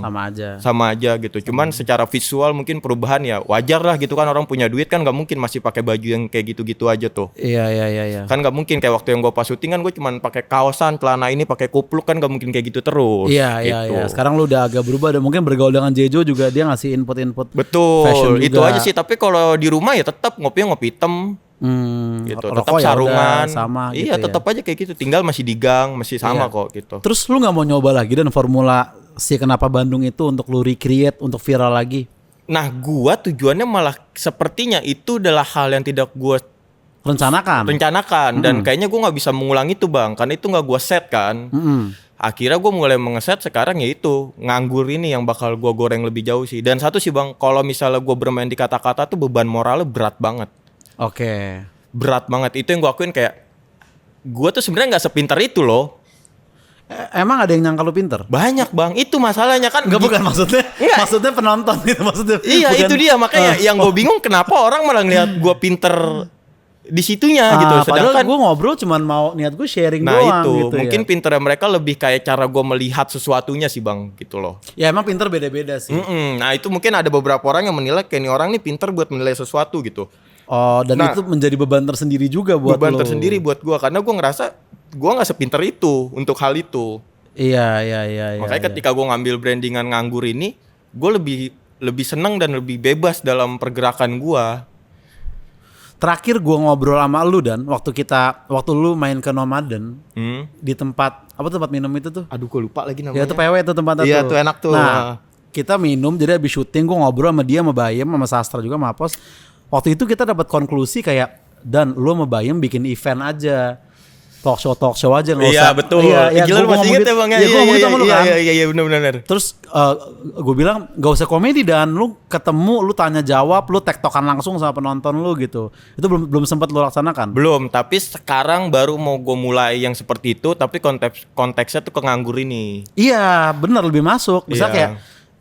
Speaker 2: Sama aja gitu. Cuman secara visual mungkin perubahan ya wajar lah gitu kan, orang punya duit kan nggak mungkin masih pakai baju yang kayak gitu-gitu aja tuh.
Speaker 1: Iya.
Speaker 2: Kan nggak mungkin kayak waktu yang gue pas syuting kan gue cuman pakai kaosan, celana ini pakai kupluk kan nggak mungkin kayak gitu terus.
Speaker 1: Iya. Sekarang lu udah agak berubah dan mungkin bergaul dengan Jejo juga dia ngasih input
Speaker 2: betul. Itu aja sih. Tapi kalau di rumah ya tetap ngopi hitam. Gitu. Tetap sarungan
Speaker 1: sama
Speaker 2: iya
Speaker 1: gitu
Speaker 2: tetap aja kayak gitu, tinggal masih di gang masih sama kok gitu.
Speaker 1: Terus lu nggak mau nyoba lagi dan formula si kenapa Bandung itu untuk lu recreate untuk viral lagi?
Speaker 2: Nah gua tujuannya malah sepertinya itu adalah hal yang tidak gua rencanakan dan kayaknya gua nggak bisa mengulang itu bang, karena itu nggak gua set kan. Akhirnya gue mulai mengeset sekarang yaitu nganggur ini yang bakal gue goreng lebih jauh sih. Dan satu sih bang, kalau misalnya gue bermain di kata-kata tuh beban moralnya berat banget.
Speaker 1: Oke.
Speaker 2: Berat banget. Itu yang gue akuin, kayak gue tuh sebenarnya nggak sepintar itu loh.
Speaker 1: Emang ada yang nyangka lu pinter?
Speaker 2: Banyak bang. Itu masalahnya kan.
Speaker 1: Enggak, bukan maksudnya. Maksudnya penonton gitu maksudnya.
Speaker 2: Iya bukan, itu dia makanya yang gue bingung kenapa orang malah ngeliat gue pinter di situnya gitu. Sedangkan
Speaker 1: padahal gue ngobrol cuman mau niat gue sharing doang.
Speaker 2: Nah itu
Speaker 1: gitu,
Speaker 2: mungkin pinternya mereka lebih kayak cara gue melihat sesuatunya sih bang gitu loh.
Speaker 1: Ya emang pinter beda-beda sih.
Speaker 2: Nah itu mungkin ada beberapa orang yang menilai kayak ini orang nih pinter buat menilai sesuatu gitu.
Speaker 1: Oh, dan itu menjadi beban tersendiri juga buat
Speaker 2: beban tersendiri buat gue, karena gue ngerasa gue nggak sepinter itu untuk hal itu.
Speaker 1: Iya.
Speaker 2: Makanya ketika gue ngambil brandingan nganggur ini, gue lebih senang dan lebih bebas dalam pergerakan gue.
Speaker 1: Terakhir gue ngobrol sama lu dan waktu lu main ke Nomaden di tempat minum itu tuh.
Speaker 2: Aduh gue lupa lagi namanya.
Speaker 1: Ya itu PW itu tempatnya tuh.
Speaker 2: Iya tuh enak tuh.
Speaker 1: Nah kita minum, jadi abis syuting gue ngobrol sama dia, sama Bayem, sama Sastra juga, sama Apos. Waktu itu kita dapat konklusi kayak Dan lu sama Bayem bikin event aja. Talk show aja nggak usah.
Speaker 2: Iya betul. Gila lu masih inget ya Bang.
Speaker 1: Iya, gue ngomong gitu sama lu kan.
Speaker 2: Iya benar.
Speaker 1: Terus gue bilang gak usah komedi dan lu ketemu, lu tanya jawab, lu tektokan langsung sama penonton lu gitu. Itu belum sempat lu laksanakan.
Speaker 2: Belum, tapi sekarang baru mau gue mulai yang seperti itu, tapi konteksnya tuh ke nganggur ini.
Speaker 1: Iya, bener lebih masuk. Bisa
Speaker 2: Iya.
Speaker 1: kayak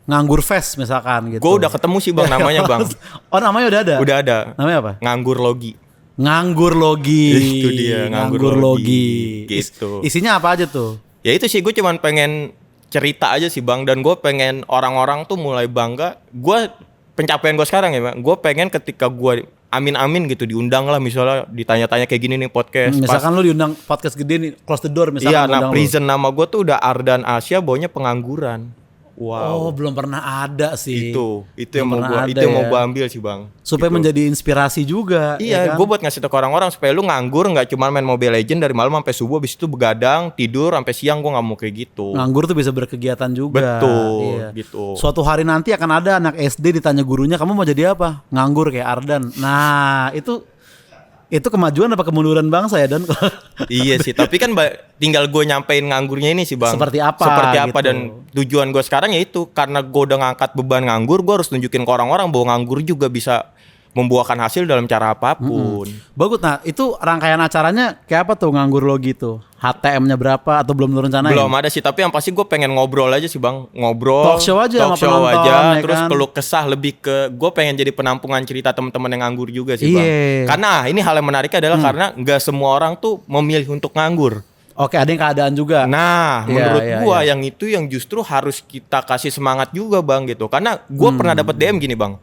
Speaker 1: nganggur fest misalkan gitu.
Speaker 2: Gue udah ketemu sih Bang namanya Bang.
Speaker 1: Oh, namanya udah ada?
Speaker 2: Udah ada.
Speaker 1: Namanya apa?
Speaker 2: Nganggur Logi.
Speaker 1: Nganggur Logi.
Speaker 2: Itu dia, Nganggur Logi. Gitu.
Speaker 1: Isinya apa aja tuh?
Speaker 2: Ya itu sih gue cuman pengen cerita aja sih Bang, dan gue pengen orang-orang tuh mulai bangga. Gue pencapaian gue sekarang ya Bang, gue pengen ketika gue amin gitu diundang lah, misalnya ditanya-tanya kayak gini nih podcast.
Speaker 1: Misalkan lu diundang podcast gede nih, close the door misalkan.
Speaker 2: Iya, nah
Speaker 1: undang lu.
Speaker 2: present nama gue tuh udah Ardan Asia, baunya pengangguran.
Speaker 1: Oh,
Speaker 2: Wow.
Speaker 1: belum pernah ada sih.
Speaker 2: Itu
Speaker 1: Belum
Speaker 2: yang mau
Speaker 1: pernah
Speaker 2: gue
Speaker 1: ada ya.
Speaker 2: ambil sih Bang.
Speaker 1: Supaya
Speaker 2: Gitu.
Speaker 1: menjadi inspirasi juga.
Speaker 2: Iya,
Speaker 1: ya kan?
Speaker 2: gue buat ngasih tau ke orang-orang supaya lu nganggur nggak cuma main Mobile Legend dari malam sampai subuh, habis itu begadang tidur sampai siang. Gue nggak mau kayak gitu.
Speaker 1: Nganggur tuh bisa berkegiatan juga.
Speaker 2: Betul,
Speaker 1: Iya.
Speaker 2: gitu.
Speaker 1: Suatu hari nanti akan ada anak SD ditanya gurunya, kamu mau jadi apa? Nganggur kayak Ardan. Nah, itu kemajuan apa kemunduran bangsa ya, Dan?
Speaker 2: Iya sih, tapi kan tinggal gue nyampein nganggurnya ini sih Bang.
Speaker 1: Seperti apa gitu.
Speaker 2: Dan tujuan gue sekarang ya itu, karena gue udah ngangkat beban nganggur, gue harus tunjukin ke orang-orang bahwa nganggur juga bisa membuahkan hasil dalam cara apapun.
Speaker 1: Bagus. Nah, itu rangkaian acaranya kayak apa tuh nganggur lo gitu? HTM-nya berapa atau belum lu rencanain?
Speaker 2: Belum ada sih, tapi yang pasti gue pengen ngobrol aja sih Bang. Ngobrol,
Speaker 1: Talk show aja sama penonton, ya
Speaker 2: terus
Speaker 1: kan?
Speaker 2: keluh kesah, lebih ke gue pengen jadi penampungan cerita teman-teman yang nganggur juga sih Bang.
Speaker 1: Iya.
Speaker 2: Karena ini hal yang menarik adalah karena nggak semua orang tuh memilih untuk nganggur.
Speaker 1: Oke, ada yang keadaan juga.
Speaker 2: Nah,
Speaker 1: Iya,
Speaker 2: menurut
Speaker 1: iya,
Speaker 2: gua
Speaker 1: iya.
Speaker 2: yang itu yang justru harus kita kasih semangat juga Bang gitu. Karena gua pernah dapat DM gini Bang.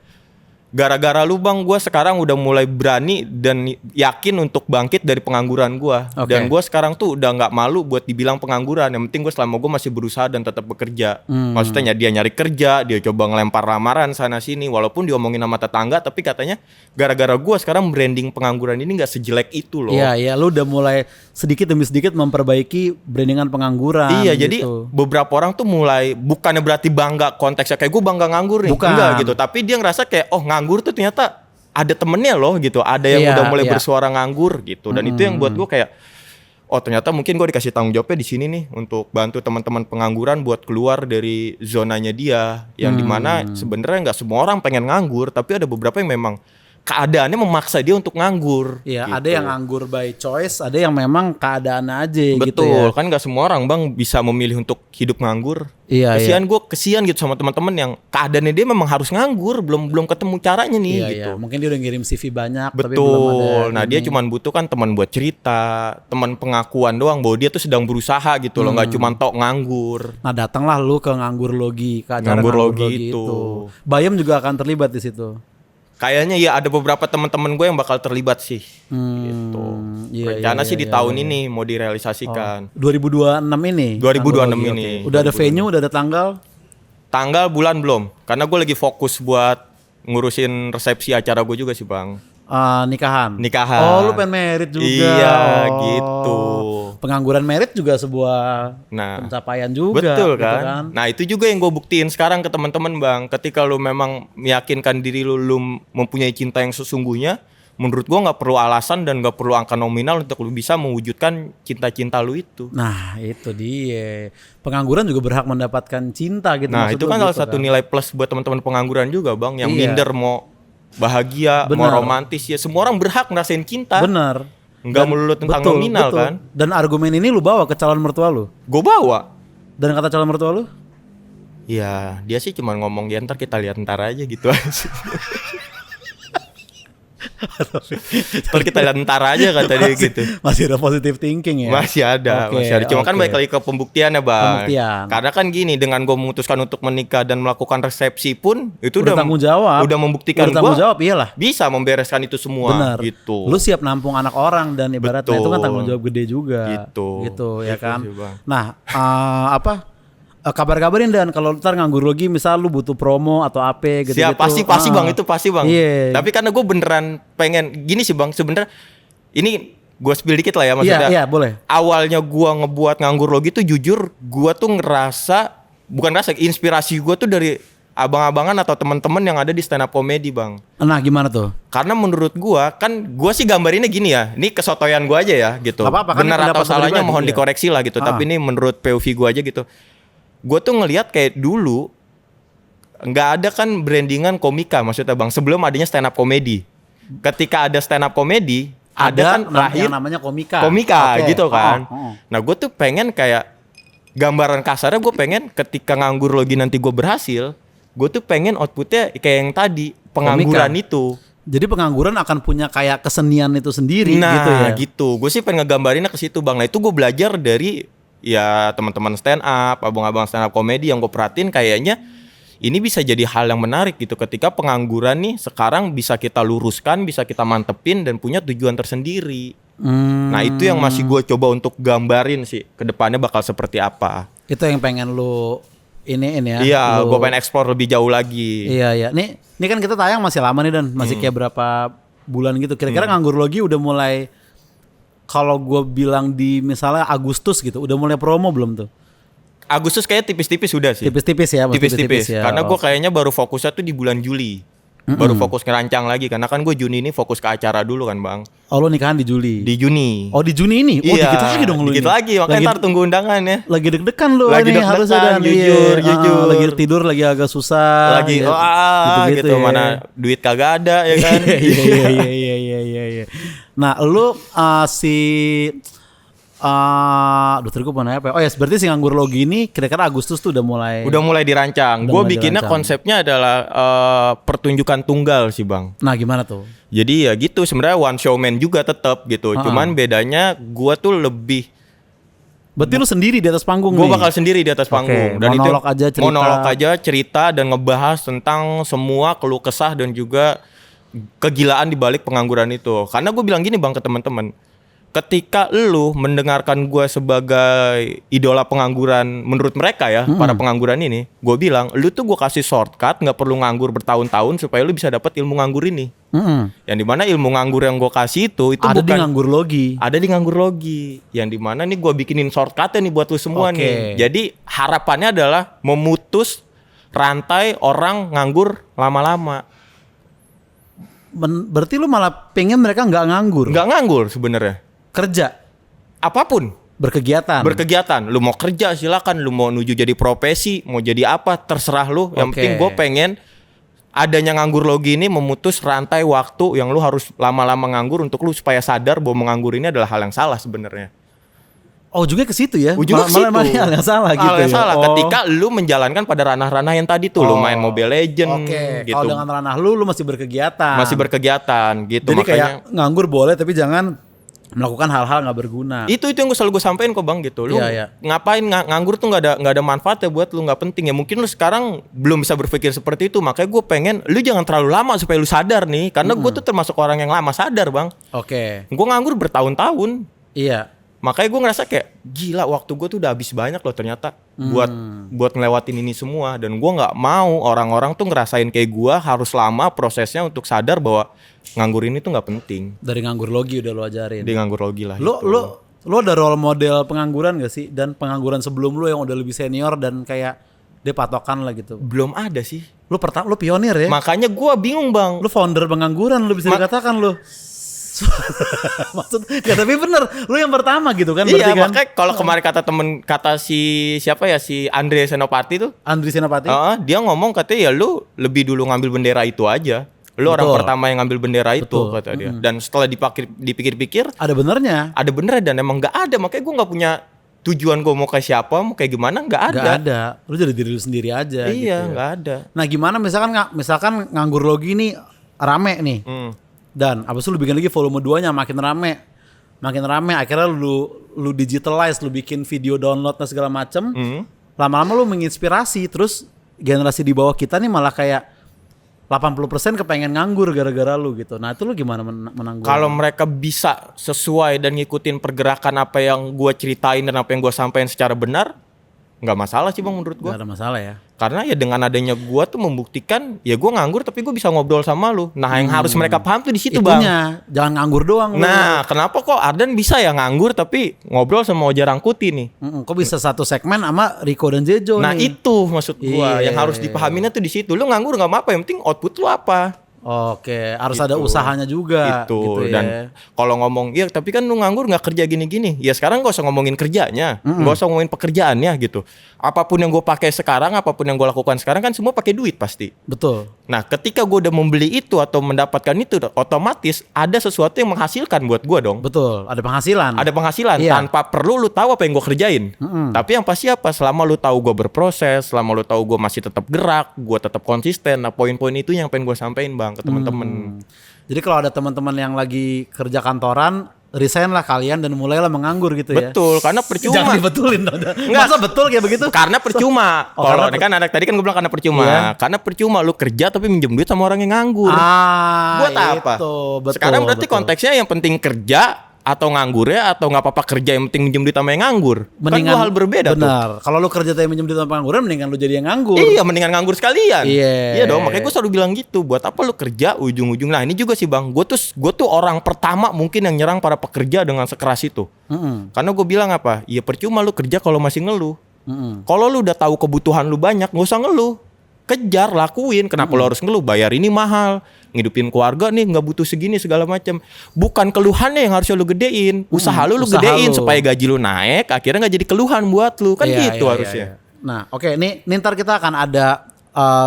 Speaker 2: Gara-gara lu Bang, gua sekarang udah mulai berani dan yakin untuk bangkit dari pengangguran gua.
Speaker 1: Oke.
Speaker 2: Dan gua sekarang tuh udah nggak malu buat dibilang pengangguran. Yang penting gua selama gua masih berusaha dan tetap bekerja. Maksudnya dia nyari kerja, dia coba ngelempar lamaran sana sini, walaupun diomongin sama tetangga, tapi katanya gara-gara gua sekarang branding pengangguran ini nggak sejelek itu loh.
Speaker 1: Iya, lu udah mulai sedikit demi sedikit memperbaiki brandingan pengangguran.
Speaker 2: Iya, jadi
Speaker 1: gitu.
Speaker 2: beberapa orang tuh mulai bukannya berarti bangga konteksnya kayak gue bangga nganggur nih,
Speaker 1: Bukan.
Speaker 2: enggak gitu. Tapi dia ngerasa kayak nganggur tuh ternyata ada temennya loh gitu, ada yang
Speaker 1: Iya,
Speaker 2: udah mulai
Speaker 1: iya.
Speaker 2: bersuara nganggur gitu. Dan itu yang buat gue kayak ternyata mungkin gue dikasih tanggung jawabnya di sini nih untuk bantu teman-teman pengangguran buat keluar dari zonanya dia, yang dimana sebenarnya nggak semua orang pengen nganggur, tapi ada beberapa yang memang keadaannya memaksa dia untuk nganggur.
Speaker 1: Iya,
Speaker 2: gitu.
Speaker 1: ada yang nganggur by choice, ada yang memang keadaan aja gitu ya.
Speaker 2: Betul, kan nggak semua orang Bang bisa memilih untuk hidup nganggur.
Speaker 1: Iya,
Speaker 2: Kesian gitu sama teman-teman yang keadaannya dia memang harus nganggur, belum ketemu caranya nih
Speaker 1: Iya,
Speaker 2: gitu.
Speaker 1: iya. Mungkin dia udah ngirim CV banyak tapi belum ada.
Speaker 2: Betul. Nah, dia
Speaker 1: ini.
Speaker 2: cuman butuh kan teman buat cerita, teman pengakuan doang bahwa dia tuh sedang berusaha gitu loh, nggak cuman tok nganggur.
Speaker 1: Nah, datanglah lu ke Nganggur Logi, ke acara
Speaker 2: Nganggur
Speaker 1: Nganggur
Speaker 2: Logi
Speaker 1: Logi
Speaker 2: itu.
Speaker 1: itu. Bayem juga akan terlibat di situ.
Speaker 2: Kayaknya ya ada beberapa teman-teman gue yang bakal terlibat sih. Gitu.
Speaker 1: Iya,
Speaker 2: Rencana
Speaker 1: iya,
Speaker 2: sih di
Speaker 1: iya,
Speaker 2: tahun
Speaker 1: iya.
Speaker 2: ini mau direalisasikan.
Speaker 1: 2026 ini.
Speaker 2: 2026
Speaker 1: Nganggur Logi,
Speaker 2: ini.
Speaker 1: oke. Udah ada venue, udah ada tanggal.
Speaker 2: Tanggal bulan belum, karena gue lagi fokus buat ngurusin resepsi acara gue juga sih Bang.
Speaker 1: Nikahan.
Speaker 2: Nikahan.
Speaker 1: Oh, lu pengen merit juga.
Speaker 2: Iya,
Speaker 1: Oh.
Speaker 2: gitu.
Speaker 1: Pengangguran merit juga sebuah
Speaker 2: Nah,
Speaker 1: pencapaian juga.
Speaker 2: betul
Speaker 1: gitu
Speaker 2: kan? Nah, itu juga yang gue buktiin sekarang ke teman-teman Bang. Ketika lu memang meyakinkan diri lu mempunyai cinta yang sesungguhnya, menurut gue nggak perlu alasan dan nggak perlu angka nominal untuk lu bisa mewujudkan cinta-cinta lu itu.
Speaker 1: Nah, itu dia. Pengangguran juga berhak mendapatkan cinta gitu.
Speaker 2: Nah,
Speaker 1: maksud
Speaker 2: itu
Speaker 1: lu
Speaker 2: kan
Speaker 1: gitu
Speaker 2: salah satu nilai plus buat teman-teman pengangguran juga Bang. Yang
Speaker 1: Iya.
Speaker 2: minder mau bahagia, mau
Speaker 1: Benar.
Speaker 2: romantis, ya semua orang berhak ngerasain cinta.
Speaker 1: Bener.
Speaker 2: Nggak melulu tentang nominal kan.
Speaker 1: Dan argumen ini lu bawa ke calon mertua lu.
Speaker 2: Gue bawa.
Speaker 1: Dan kata calon mertua lu?
Speaker 2: Ya, dia sih cuma ngomong ya ntar kita lihat ntar aja gitu aja. Ntar kita lihat ntar aja kata dia gitu.
Speaker 1: Masih ada positive thinking ya?
Speaker 2: Masih ada,
Speaker 1: Oke,
Speaker 2: masih ada. Cuma kan
Speaker 1: oke.
Speaker 2: balik lagi ke pembuktiannya Bang.
Speaker 1: Pembuktian.
Speaker 2: Karena kan gini, dengan gue memutuskan untuk menikah dan melakukan resepsi pun itu
Speaker 1: Udah tanggung jawab.
Speaker 2: Udah membuktikan
Speaker 1: Udah tanggung
Speaker 2: gue
Speaker 1: jawab, iyalah.
Speaker 2: bisa membereskan itu semua.
Speaker 1: Bener.
Speaker 2: Gitu.
Speaker 1: Lu siap nampung anak orang dan ibaratnya itu kan
Speaker 2: Betul.
Speaker 1: tanggung jawab gede juga.
Speaker 2: Gitu.
Speaker 1: Gitu ya
Speaker 2: Gitu
Speaker 1: kan.
Speaker 2: sih, Bang.
Speaker 1: Nah, kabar-kabarin Dan kalau ntar Nganggur Logi misal lu butuh promo atau apa gitu.
Speaker 2: Siap, pasti Bang, itu pasti Bang.
Speaker 1: Iya.
Speaker 2: Tapi karena gue beneran pengen gini sih Bang, sebenarnya ini gue spill dikit lah ya maksudnya.
Speaker 1: Iya, boleh.
Speaker 2: Awalnya gue ngebuat Nganggur Logi tuh jujur gue tuh ngerasa, bukan ngerasa, inspirasi gue tuh dari abang-abangan atau teman-teman yang ada di stand up comedy, Bang.
Speaker 1: Nah, gimana tuh?
Speaker 2: Karena menurut gua sih gambarinnya gini ya. Ini kesotoyan gua aja ya gitu.
Speaker 1: Gak apa-apa, kan
Speaker 2: benar
Speaker 1: ini
Speaker 2: atau
Speaker 1: pendapat
Speaker 2: salahnya
Speaker 1: pribadi,
Speaker 2: mohon
Speaker 1: iya.
Speaker 2: dikoreksi lah gitu. Tapi ini menurut POV gua aja gitu. Gua tuh ngelihat kayak dulu nggak ada kan brandingan komika maksudnya, Bang. Sebelum adanya stand up comedy. Ketika ada stand up comedy, ada kan lahir
Speaker 1: yang namanya komika. Oke.
Speaker 2: Gitu kan.
Speaker 1: Oh.
Speaker 2: Nah, gue tuh pengen kayak gambaran kasarnya, gue pengen ketika nganggur lagi nanti gue berhasil, gue tuh pengen outputnya kayak yang tadi, pengangguran
Speaker 1: Komika.
Speaker 2: itu.
Speaker 1: Jadi pengangguran akan punya kayak kesenian itu sendiri
Speaker 2: Nah,
Speaker 1: gitu ya.
Speaker 2: gitu. Gue sih pengen ngegambarinnya ke situ, Bang. Nah, itu gue belajar dari ya teman-teman stand up, abang-abang stand up comedy yang gue perhatiin kayaknya ini bisa jadi hal yang menarik gitu ketika pengangguran nih sekarang bisa kita luruskan, bisa kita mantepin dan punya tujuan tersendiri. Nah, itu yang masih gue coba untuk gambarin sih ke depannya bakal seperti apa.
Speaker 1: Itu yang pengen lu ini ya.
Speaker 2: Iya,
Speaker 1: lu-
Speaker 2: gue pengen explore lebih jauh lagi.
Speaker 1: Iya. Ini kan kita tayang masih lama nih dan masih kayak berapa bulan gitu. Kira-kira nganggur logi udah mulai, kalau gue bilang di misalnya Agustus gitu, udah mulai promo belum tuh?
Speaker 2: Agustus kayaknya tipis-tipis sudah sih.
Speaker 1: Tipis-tipis ya, masih
Speaker 2: Tipis-tipis.
Speaker 1: ya.
Speaker 2: Karena gue kayaknya baru fokusnya tuh di bulan Juli. Baru fokus ngerancang lagi. Karena kan gue Juni ini fokus ke acara dulu kan, Bang.
Speaker 1: Oh, lu nikahan di Juli.
Speaker 2: Di Juni.
Speaker 1: Oh, di Juni ini. Oh,
Speaker 2: Iya,
Speaker 1: dikit lagi dong lu.
Speaker 2: dikit
Speaker 1: ini.
Speaker 2: lagi. Makanya ntar tunggu undangan ya.
Speaker 1: Lagi deg-degan lu
Speaker 2: Lagi
Speaker 1: ini
Speaker 2: deg-degan,
Speaker 1: harusnya dan
Speaker 2: jujur, jujur.
Speaker 1: lagi tidur lagi agak susah.
Speaker 2: Lagi
Speaker 1: ya.
Speaker 2: gitu
Speaker 1: ya.
Speaker 2: mana duit kagak ada ya kan.
Speaker 1: Iya. Nah, lu aduh tadi gue mau nanya apa ya? Oh ya, berarti si nganggur logi ini kira-kira Agustus tuh udah mulai
Speaker 2: dirancang.
Speaker 1: Udah
Speaker 2: Gue
Speaker 1: mulai
Speaker 2: bikinnya
Speaker 1: dirancang.
Speaker 2: konsepnya adalah pertunjukan tunggal sih, Bang.
Speaker 1: Nah, gimana tuh?
Speaker 2: Jadi ya gitu sebenarnya one show man juga tetap gitu. Cuman bedanya gue tuh lebih
Speaker 1: Berarti lu sendiri di atas panggung
Speaker 2: gue
Speaker 1: nih?
Speaker 2: bakal sendiri di atas panggung. Dan
Speaker 1: monolog aja, cerita.
Speaker 2: monolog aja, cerita dan ngebahas tentang semua keluh kesah dan juga kegilaan di balik pengangguran itu. Karena gue bilang gini, Bang, ke teman-teman, ketika lu mendengarkan gue sebagai idola pengangguran menurut mereka ya, para pengangguran ini, gue bilang lu tuh gue kasih shortcut, nggak perlu nganggur bertahun-tahun supaya lu bisa dapat ilmu nganggur ini. Yang dimana ilmu nganggur yang gue kasih itu
Speaker 1: ada
Speaker 2: bukan
Speaker 1: di nganggur logi.
Speaker 2: ada di nganggur logi. Yang dimana nih gue bikinin shortcutnya nih buat lu semua
Speaker 1: Oke.
Speaker 2: nih. Jadi harapannya adalah memutus rantai orang nganggur lama-lama.
Speaker 1: Berarti lu malah pengen mereka nggak nganggur,
Speaker 2: Nggak nganggur sebenarnya.
Speaker 1: kerja,
Speaker 2: Apapun.
Speaker 1: berkegiatan.
Speaker 2: Lu mau kerja silakan, lu mau nuju jadi profesi, mau jadi apa terserah lu. Yang
Speaker 1: Oke.
Speaker 2: penting gue pengen adanya nganggur logi ini memutus rantai waktu yang lu harus lama-lama nganggur untuk lu supaya sadar bahwa menganggur ini adalah hal yang salah sebenarnya.
Speaker 1: Oh, ujungnya ke situ ya?
Speaker 2: Ujungnya ke situ.
Speaker 1: Malah hal yang salah gitu
Speaker 2: Hal yang
Speaker 1: ya?
Speaker 2: salah
Speaker 1: Oh.
Speaker 2: ketika lu menjalankan pada ranah-ranah yang tadi tuh, lu main Mobile Legend
Speaker 1: Oke,
Speaker 2: gitu.
Speaker 1: kalau dengan ranah lu masih berkegiatan.
Speaker 2: Masih berkegiatan gitu.
Speaker 1: Jadi
Speaker 2: makanya
Speaker 1: kayak nganggur boleh tapi jangan melakukan hal-hal nggak berguna.
Speaker 2: itu yang selalu gue sampein kok, Bang, gitu. Lu
Speaker 1: Iya.
Speaker 2: ngapain nganggur tuh nggak ada manfaatnya buat lu, nggak penting ya. Mungkin lu sekarang belum bisa berpikir seperti itu, makanya gue pengen lu jangan terlalu lama supaya lu sadar nih. Karena gue tuh termasuk orang yang lama sadar, Bang.
Speaker 1: Oke,
Speaker 2: Gue nganggur bertahun-tahun.
Speaker 1: iya.
Speaker 2: Makanya gue ngerasa kayak gila, waktu gue tuh udah habis banyak loh ternyata buat ngelewatin ini semua. Dan gue nggak mau orang-orang tuh ngerasain kayak gue harus lama prosesnya untuk sadar bahwa nganggur ini tuh nggak penting.
Speaker 1: Dari nganggur logi udah lo ajarin.
Speaker 2: Dia nganggur logi lah.
Speaker 1: Lu
Speaker 2: gitu.
Speaker 1: lu ada role model pengangguran gak sih? Dan pengangguran sebelum lu yang udah lebih senior dan kayak dia patokan lah gitu.
Speaker 2: Belum ada sih.
Speaker 1: Lu pionir ya?
Speaker 2: Makanya gue bingung, Bang.
Speaker 1: Lu founder pengangguran lu bisa dikatakan lu. Maksud gak, tapi bener lu yang pertama gitu kan,
Speaker 2: Iya,
Speaker 1: berarti kan?
Speaker 2: makanya kalau kemarin kata siapa ya, si Andre Senopati tuh,
Speaker 1: Andri Senapati.
Speaker 2: dia ngomong katanya ya lu lebih dulu ngambil bendera itu aja. Lu orang
Speaker 1: Betul.
Speaker 2: pertama yang ngambil bendera itu,
Speaker 1: Betul.
Speaker 2: kata dia. Dan setelah dipikir-pikir,
Speaker 1: Ada benernya.
Speaker 2: ada bener dan emang nggak ada. Makanya gue nggak punya tujuan gue mau kayak siapa, mau kayak gimana, nggak ada.
Speaker 1: Gak ada. Lu jadi diri lu sendiri aja gitu.
Speaker 2: Iya,
Speaker 1: ya.
Speaker 2: nggak ada.
Speaker 1: Nah, gimana misalkan nganggur logi nih rame nih. Dan abis itu lu bikin lagi volume 2-nya makin rame. Akhirnya lu digitalize, lu bikin video download dan segala macem. Lama-lama lu menginspirasi. Terus generasi di bawah kita nih malah kayak 80% kepengen nganggur gara-gara lu gitu. Nah, itu lu gimana menanggung?
Speaker 2: Kalau mereka bisa sesuai dan ngikutin pergerakan apa yang gue ceritain dan apa yang gue sampaikan secara benar, Nggak masalah sih bang menurut gua.
Speaker 1: Gak ada masalah ya.
Speaker 2: Karena ya dengan adanya gua tuh membuktikan ya gua nganggur tapi gua bisa ngobrol sama lu. Nah yang harus mereka paham tuh di situ bang.
Speaker 1: Itunya, jangan nganggur doang.
Speaker 2: Nah kenapa kok Ardan bisa ya nganggur tapi ngobrol sama Oja Rangkuti nih?
Speaker 1: Kok bisa satu segmen sama Rico dan Jejo
Speaker 2: Nah
Speaker 1: nih?
Speaker 2: itu maksud gua
Speaker 1: Iya.
Speaker 2: yang harus dipahaminnya tuh di situ. Lu nganggur nggak apa-apa, yang penting output lu apa?
Speaker 1: Oke, harus
Speaker 2: Gitu.
Speaker 1: ada usahanya juga.
Speaker 2: Itu
Speaker 1: gitu ya.
Speaker 2: dan kalau ngomong ya tapi kan lu nganggur nggak kerja gini-gini. Ya sekarang gak usah ngomongin kerjanya, gak usah ngomongin pekerjaannya gitu. Apapun yang gue pakai sekarang, apapun yang gue lakukan sekarang kan semua pakai duit pasti.
Speaker 1: Betul.
Speaker 2: Nah ketika gue udah membeli itu atau mendapatkan itu, otomatis ada sesuatu yang menghasilkan buat gue dong.
Speaker 1: Betul, ada penghasilan.
Speaker 2: Ada penghasilan
Speaker 1: Iya.
Speaker 2: tanpa perlu lu tahu apa yang gue kerjain. Tapi yang pasti apa? Selama lu tahu gue berproses, selama lu tahu gue masih tetap gerak, gue tetap konsisten. Nah poin-poin itu yang pengen gue sampein bang ke temen-temen.
Speaker 1: Jadi kalau ada teman-teman yang lagi kerja kantoran, resign lah kalian dan mulailah menganggur gitu ya.
Speaker 2: Betul, karena
Speaker 1: Jangan
Speaker 2: percuma.
Speaker 1: dibetulin dong. Masa betul kayak begitu?
Speaker 2: Karena percuma.
Speaker 1: Oh,
Speaker 2: Kalau
Speaker 1: karena
Speaker 2: kan anak tadi kan gue bilang karena percuma.
Speaker 1: Iya.
Speaker 2: Karena percuma lu kerja tapi minjem duit sama orang yang nganggur. Buat apa?
Speaker 1: Itu, betul,
Speaker 2: Sekarang berarti
Speaker 1: betul.
Speaker 2: konteksnya yang penting kerja atau nganggur ya, atau nggak apa-apa kerja yang penting minjem duit sama yang nganggur. Kan dua hal berbeda tuh.
Speaker 1: benar. Kalau lu kerja tapi minjem duit sama pengangguran, mendingan lu jadi yang nganggur.
Speaker 2: Iya, mendingan nganggur sekalian.
Speaker 1: Iya.
Speaker 2: Iya dong, makanya gue selalu bilang gitu. Buat apa lu kerja ujung-ujung. Nah, ini juga sih Bang. Gue tuh orang pertama mungkin yang nyerang para pekerja dengan sekeras itu. Karena gue bilang apa? Ya percuma lu kerja kalau masih ngeluh. Kalau lu udah tahu kebutuhan lu banyak, nggak usah ngeluh. Kejar, lakuin. Kenapa lu harus ngeluh? Bayar ini mahal, ngidupin keluarga nih nggak butuh segini segala macam. Bukan keluhannya yang harusnya lu gedein. Usaha lu
Speaker 1: usaha
Speaker 2: gedein
Speaker 1: lu.
Speaker 2: supaya gaji lu naik. Akhirnya nggak jadi keluhan buat lu. Kan
Speaker 1: Iya,
Speaker 2: gitu
Speaker 1: iya,
Speaker 2: harusnya.
Speaker 1: iya, iya. Nah, oke, nih ntar kita akan ada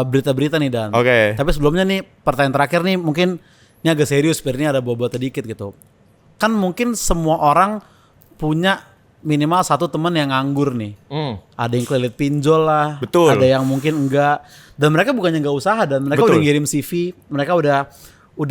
Speaker 1: berita-berita nih Dan.
Speaker 2: Oke.
Speaker 1: Tapi sebelumnya nih pertanyaan terakhir nih mungkin ini agak serius, biar ini ada bobot sedikit gitu. Kan mungkin semua orang punya minimal satu teman yang nganggur nih. Ada yang kelilit pinjol lah,
Speaker 2: Betul.
Speaker 1: ada yang mungkin enggak. Dan mereka bukannya enggak usaha dan mereka
Speaker 2: Betul.
Speaker 1: udah ngirim CV, mereka udah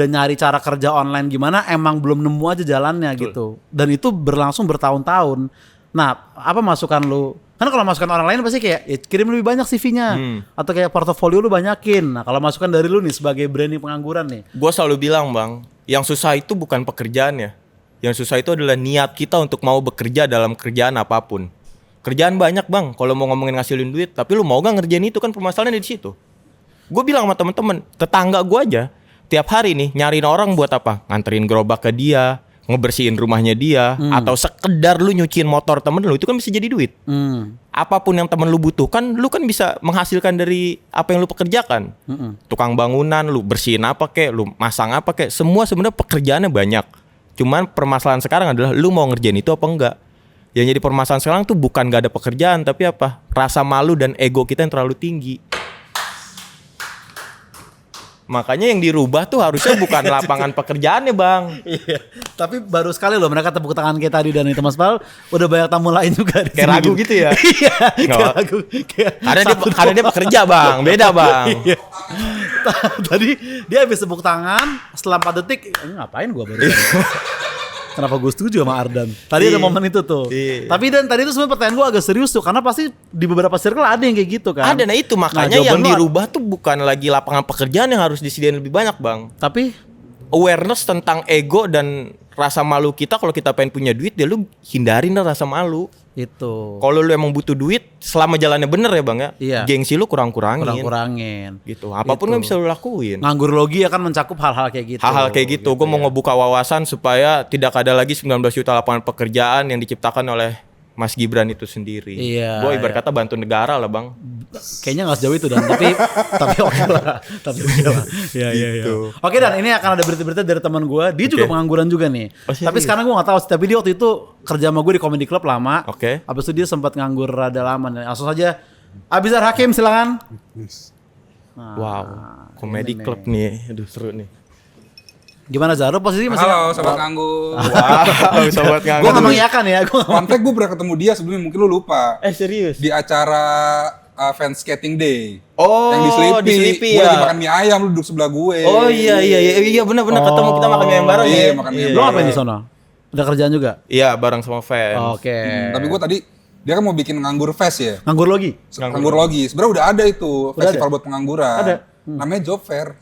Speaker 1: nyari cara kerja online gimana, emang belum nemu aja jalannya gitu. Dan itu berlangsung bertahun-tahun. Nah, apa masukan lu? Kan kalau masukan orang lain pasti kayak ya, kirim lebih banyak CV-nya atau kayak portofolio lu banyakin. Nah, kalau masukan dari lu nih sebagai branding pengangguran nih.
Speaker 2: Gue selalu bilang Bang, yang susah itu bukan pekerjaannya. Yang susah itu adalah niat kita untuk mau bekerja dalam kerjaan apapun. Kerjaan banyak Bang, kalau mau ngomongin ngasilin duit, tapi lu mau gak ngerjain itu, kan permasalahannya di situ. Gue bilang sama temen-temen, tetangga gue aja tiap hari nih nyariin orang buat apa? Nganterin gerobak ke dia, ngebersihin rumahnya dia, atau sekedar lu nyuciin motor temen lu, itu kan bisa jadi duit. Apapun yang temen lu butuhkan, lu kan bisa menghasilkan dari apa yang lu pekerjakan. Tukang bangunan, lu bersihin apa kek, lu masang apa kek, semua sebenarnya pekerjaannya banyak. Cuman permasalahan sekarang adalah lu mau ngerjain itu apa enggak. Yang jadi permasalahan sekarang tuh bukan gak ada pekerjaan, tapi apa? Rasa malu dan ego kita yang terlalu tinggi. Makanya yang dirubah tuh harusnya bukan lapangan pekerjaannya Bang.
Speaker 1: Iya. Tapi baru sekali loh mereka tepuk tangan kayak tadi dan itu Mas Pal udah banyak tamu lain juga di
Speaker 2: Kayak
Speaker 1: sini
Speaker 2: ragu gitu ya?
Speaker 1: Iya, kayak
Speaker 2: Nggak.
Speaker 1: ragu. Kayak
Speaker 2: Karena dia pekerja Bang, beda Bang.
Speaker 1: Iya. Tadi dia habis tepuk tangan setelah 4 detik, "Ini ngapain gua baru?" Kenapa gue setuju sama Ardan? Tadi ada
Speaker 2: Iya.
Speaker 1: momen itu tuh.
Speaker 2: Iya.
Speaker 1: Tapi Dan tadi itu sebenarnya pertanyaan gue agak serius tuh karena pasti di beberapa circle ada yang kayak gitu kan.
Speaker 2: Ada, nah itu makanya
Speaker 1: jawaban
Speaker 2: yang
Speaker 1: lu-
Speaker 2: dirubah tuh bukan lagi lapangan pekerjaan yang harus disediain lebih banyak Bang.
Speaker 1: Tapi
Speaker 2: Awareness tentang ego dan rasa malu kita. Kalau kita pengen punya duit, ya lu hindarin dah rasa malu.
Speaker 1: itu
Speaker 2: Kalau lu emang butuh duit, selama jalannya bener ya Bang ya,
Speaker 1: Iya.
Speaker 2: gengsi lu kurang-kurangin.
Speaker 1: kurang-kurangin.
Speaker 2: Gitu. Apapun
Speaker 1: Itu.
Speaker 2: kan bisa lu lakuin.
Speaker 1: Nganggur logi akan mencakup hal-hal kayak gitu.
Speaker 2: Hal-hal kayak gitu, gue mau ngebuka wawasan supaya tidak ada lagi 19 juta lapangan pekerjaan yang diciptakan oleh Mas Gibran itu sendiri.
Speaker 1: Iya,
Speaker 2: Gue ibarat
Speaker 1: iya.
Speaker 2: kata bantu negara lah Bang.
Speaker 1: Kayaknya nggak sejauh itu Dan, tapi oke lah. Tapi oke lah. Iya iya iya.
Speaker 2: Gitu.
Speaker 1: Oke Dan, ini akan ada berita-berita dari teman gue. Dia juga
Speaker 2: Oke.
Speaker 1: pengangguran juga nih.
Speaker 2: Oh, serius?
Speaker 1: Tapi sekarang gue nggak tahu. Tapi dia waktu itu kerja sama gue di comedy club lama.
Speaker 2: Oke.
Speaker 1: Habis itu dia sempat nganggur rada lama. Langsung saja Abizar Hakim silakan.
Speaker 2: Wow, komedi club nih, aduh seru nih.
Speaker 1: Gimana Zaro posisi masih?
Speaker 4: Halo sobat nganggur.
Speaker 2: Wow, sobat
Speaker 1: Gue
Speaker 2: nganggur.
Speaker 1: nggak mengiyakan ya. Gue
Speaker 4: Fun fact gue pernah ketemu dia sebelumnya, mungkin lu lupa.
Speaker 2: Serius?
Speaker 4: Di acara Fans Skating Day.
Speaker 2: Oh,
Speaker 4: yang di
Speaker 2: di
Speaker 4: Sleepy.
Speaker 2: Sleepy
Speaker 4: Gue
Speaker 2: ya.
Speaker 4: lagi makan mie ayam, lu duduk sebelah gue.
Speaker 2: Oh iya benar ketemu kita makan mie ayam bareng
Speaker 4: Iya,
Speaker 2: ya.
Speaker 4: makan mie ayam
Speaker 1: Lo
Speaker 4: bareng.
Speaker 1: ngapain di sono? Ada kerjaan juga?
Speaker 2: Iya, bareng sama fans.
Speaker 1: Oke.
Speaker 4: Tapi gue tadi dia kan mau bikin nganggur fest ya.
Speaker 1: Nganggur logi?
Speaker 4: Nganggur logi. Sebenarnya udah ada itu festival buat pengangguran.
Speaker 1: Ada.
Speaker 4: Namanya Job Fair.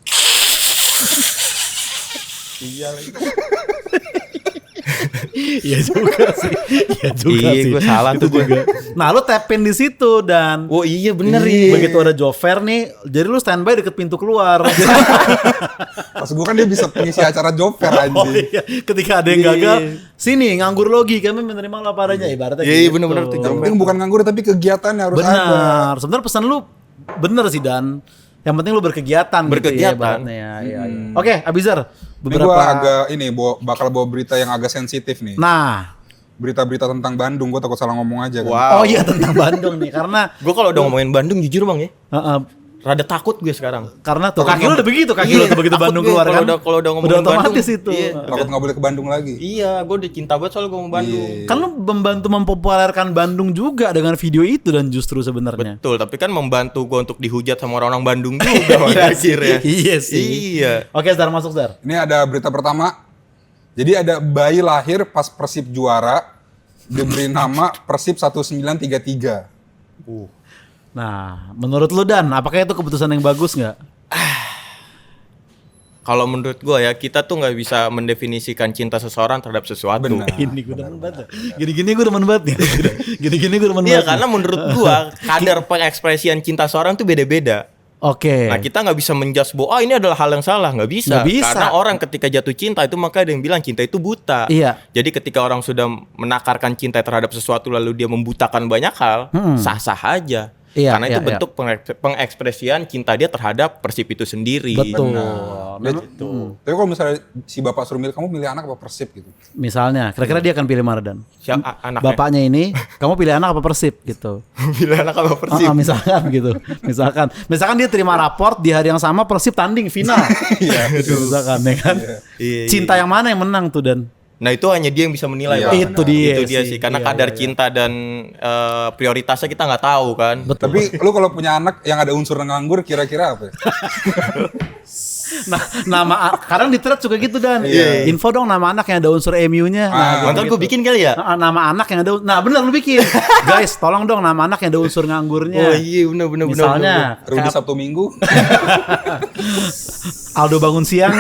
Speaker 1: Iya juga sih. Iya juga
Speaker 2: Iya,
Speaker 1: sih.
Speaker 2: gua salah
Speaker 1: Itu
Speaker 2: tuh gua.
Speaker 1: juga. Nah, lu tapin di situ dan
Speaker 2: Oh iya bener ya.
Speaker 1: begitu ada job fair nih, jadi lu standby deket pintu keluar.
Speaker 4: Pas gue kan dia bisa pengisi acara job fair
Speaker 1: Oh
Speaker 4: anjing.
Speaker 1: iya, ketika ada yang gagal, sini nganggur logi kami menerima laporannya ibaratnya
Speaker 2: Iya,
Speaker 1: gitu.
Speaker 2: bener-bener tuh,
Speaker 4: Yang penting bukan nganggur tapi kegiatannya harus ada.
Speaker 1: Benar. Sebenarnya pesan lu bener sih Dan. Yang penting lu berkegiatan gitu ya
Speaker 2: Berkegiatan.
Speaker 1: ibaratnya ya. Iya. Oke, Abizar.
Speaker 4: Ini gue agak bakal bawa berita yang agak sensitif nih.
Speaker 1: Nah,
Speaker 4: Berita-berita tentang Bandung, gue takut salah ngomong aja kan.
Speaker 2: Wow.
Speaker 1: oh iya tentang Bandung nih karena
Speaker 2: Gue kalau udah ngomongin Bandung jujur bang ya, rada takut gue sekarang.
Speaker 1: karena tuh kaki lu udah begitu, kaki lu tuh begitu
Speaker 2: takut
Speaker 1: Bandung
Speaker 2: gue
Speaker 1: keluar kan.
Speaker 2: kalau udah ngomongin
Speaker 1: otomatis
Speaker 2: Bandung,
Speaker 1: itu.
Speaker 2: iya.
Speaker 4: Takut nggak boleh ke Bandung lagi.
Speaker 2: Iya, gue udah cinta banget soal ngomong Bandung.
Speaker 4: Iya.
Speaker 1: Kan lu membantu mempopulerkan Bandung juga dengan video itu dan justru sebenarnya.
Speaker 2: Betul, tapi kan membantu gue untuk dihujat sama orang-orang Bandung juga pada akhirnya.
Speaker 1: Iya sih.
Speaker 2: Iya.
Speaker 1: Oke, Zar masuk Zar.
Speaker 4: Ini ada berita pertama. Jadi ada bayi lahir pas Persib juara, diberi nama Persib 1933.
Speaker 1: Nah, menurut lu Dan, apakah itu keputusan yang bagus nggak?
Speaker 2: Kalau menurut gue ya, kita tuh nggak bisa mendefinisikan cinta seseorang terhadap sesuatu.
Speaker 1: Ini gue demen banget. Gini-gini gue demen banget nih. Gini-gini gue demen
Speaker 2: Iya,
Speaker 1: banget.
Speaker 2: karena menurut gue kadar pengekspresian cinta seorang tuh beda-beda.
Speaker 1: Oke.
Speaker 2: Nah kita nggak bisa menjudge bahwa ini adalah hal yang salah, nggak bisa.
Speaker 1: Nggak bisa.
Speaker 2: Karena orang ketika jatuh cinta itu maka ada yang bilang cinta itu buta.
Speaker 1: Iya.
Speaker 2: Jadi ketika orang sudah menakarkan cinta terhadap sesuatu lalu dia membutakan banyak hal, sah-sah aja.
Speaker 1: Iya,
Speaker 2: Karena itu
Speaker 1: iya,
Speaker 2: bentuk pengekspresian cinta dia terhadap Persib itu sendiri.
Speaker 1: Betul.
Speaker 4: Tapi kalau misalnya si bapak suruh milih, kamu milih anak apa Persib gitu?
Speaker 1: Misalnya, kira-kira dia akan pilih mana Dan?
Speaker 2: Anaknya.
Speaker 1: Bapaknya ini, kamu pilih anak apa Persib gitu?
Speaker 2: Bila anak apa Persib?
Speaker 1: Misalkan gitu. Misalkan dia terima raport di hari yang sama Persib tanding final.
Speaker 4: Iya,
Speaker 1: Misalkan ya kan.
Speaker 2: Iya,
Speaker 1: Cinta yang mana yang menang tuh Dan?
Speaker 2: Nah itu hanya dia yang bisa menilai.
Speaker 4: Iya,
Speaker 2: Bang.
Speaker 1: Itu dia
Speaker 2: Itu dia sih. Karena
Speaker 1: Iya,
Speaker 2: kadar
Speaker 1: iya.
Speaker 2: cinta dan prioritasnya kita nggak tahu kan.
Speaker 4: Tapi lu kalau punya anak yang ada unsur nganggur, kira-kira apa ya?
Speaker 1: Nah, kadang di thread juga gitu Dan.
Speaker 4: Iya.
Speaker 1: Info dong nama anak yang ada unsur MU-nya.
Speaker 2: Ntar gue bikin kali ya.
Speaker 1: Nama anak yang ada, nah bener lu bikin. Guys, tolong dong nama anak yang ada unsur nganggurnya.
Speaker 2: Oh iya bener.
Speaker 1: Misalnya
Speaker 4: Rudi
Speaker 1: kayak
Speaker 4: Sabtu Minggu.
Speaker 1: Aldo bangun siang.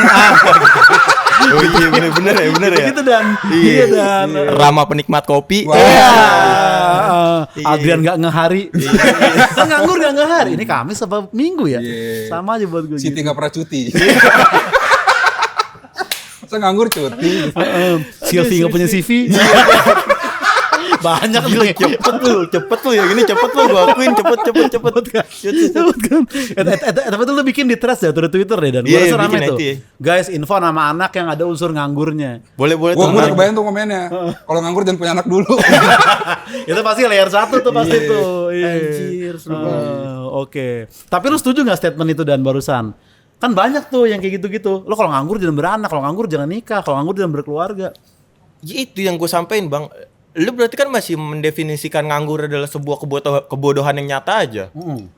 Speaker 2: Oh iya bener ya.
Speaker 1: Begitu Dan. Iya Dan.
Speaker 2: Rama penikmat kopi.
Speaker 4: Wah.
Speaker 1: Iya. Adrian nggak ngehari. Kan nganggur nggak ngehari. Ini Kamis apa Minggu ya?
Speaker 4: Iya.
Speaker 1: Sama aja buat gue.
Speaker 4: Siti
Speaker 1: Gitu.
Speaker 4: nggak pernah cuti. Masa nganggur cuti?
Speaker 1: Sylvie nggak punya CV. Banyak tuh.
Speaker 2: cepet lu ya gini cepet lu gua akuin cepet.
Speaker 1: Cepet kan? Tapi itu lu bikin di threads ya, tuh di Twitter deh Dan. Gua
Speaker 2: Iya,
Speaker 1: rasa rame
Speaker 2: bikin
Speaker 1: tuh.
Speaker 2: itu ya.
Speaker 1: Guys, info nama anak yang ada unsur nganggurnya.
Speaker 2: Boleh
Speaker 4: Gue
Speaker 2: tuh.
Speaker 4: udah kebayang tuh komennya. Kalau nganggur jangan punya anak dulu.
Speaker 1: Itu pasti layer 1 tuh pasti
Speaker 4: Iya.
Speaker 1: tuh. Iya.
Speaker 2: Anjir, seru
Speaker 1: Oke. Tapi lu setuju gak statement itu Dan barusan? Kan banyak tuh yang kayak gitu-gitu. Lu kalau nganggur jangan beranak, kalau nganggur jangan nikah, kalau nganggur jangan berkeluarga.
Speaker 2: Ya, itu yang gue sampein bang. Lu berarti kan masih mendefinisikan nganggur adalah sebuah kebodohan yang nyata aja.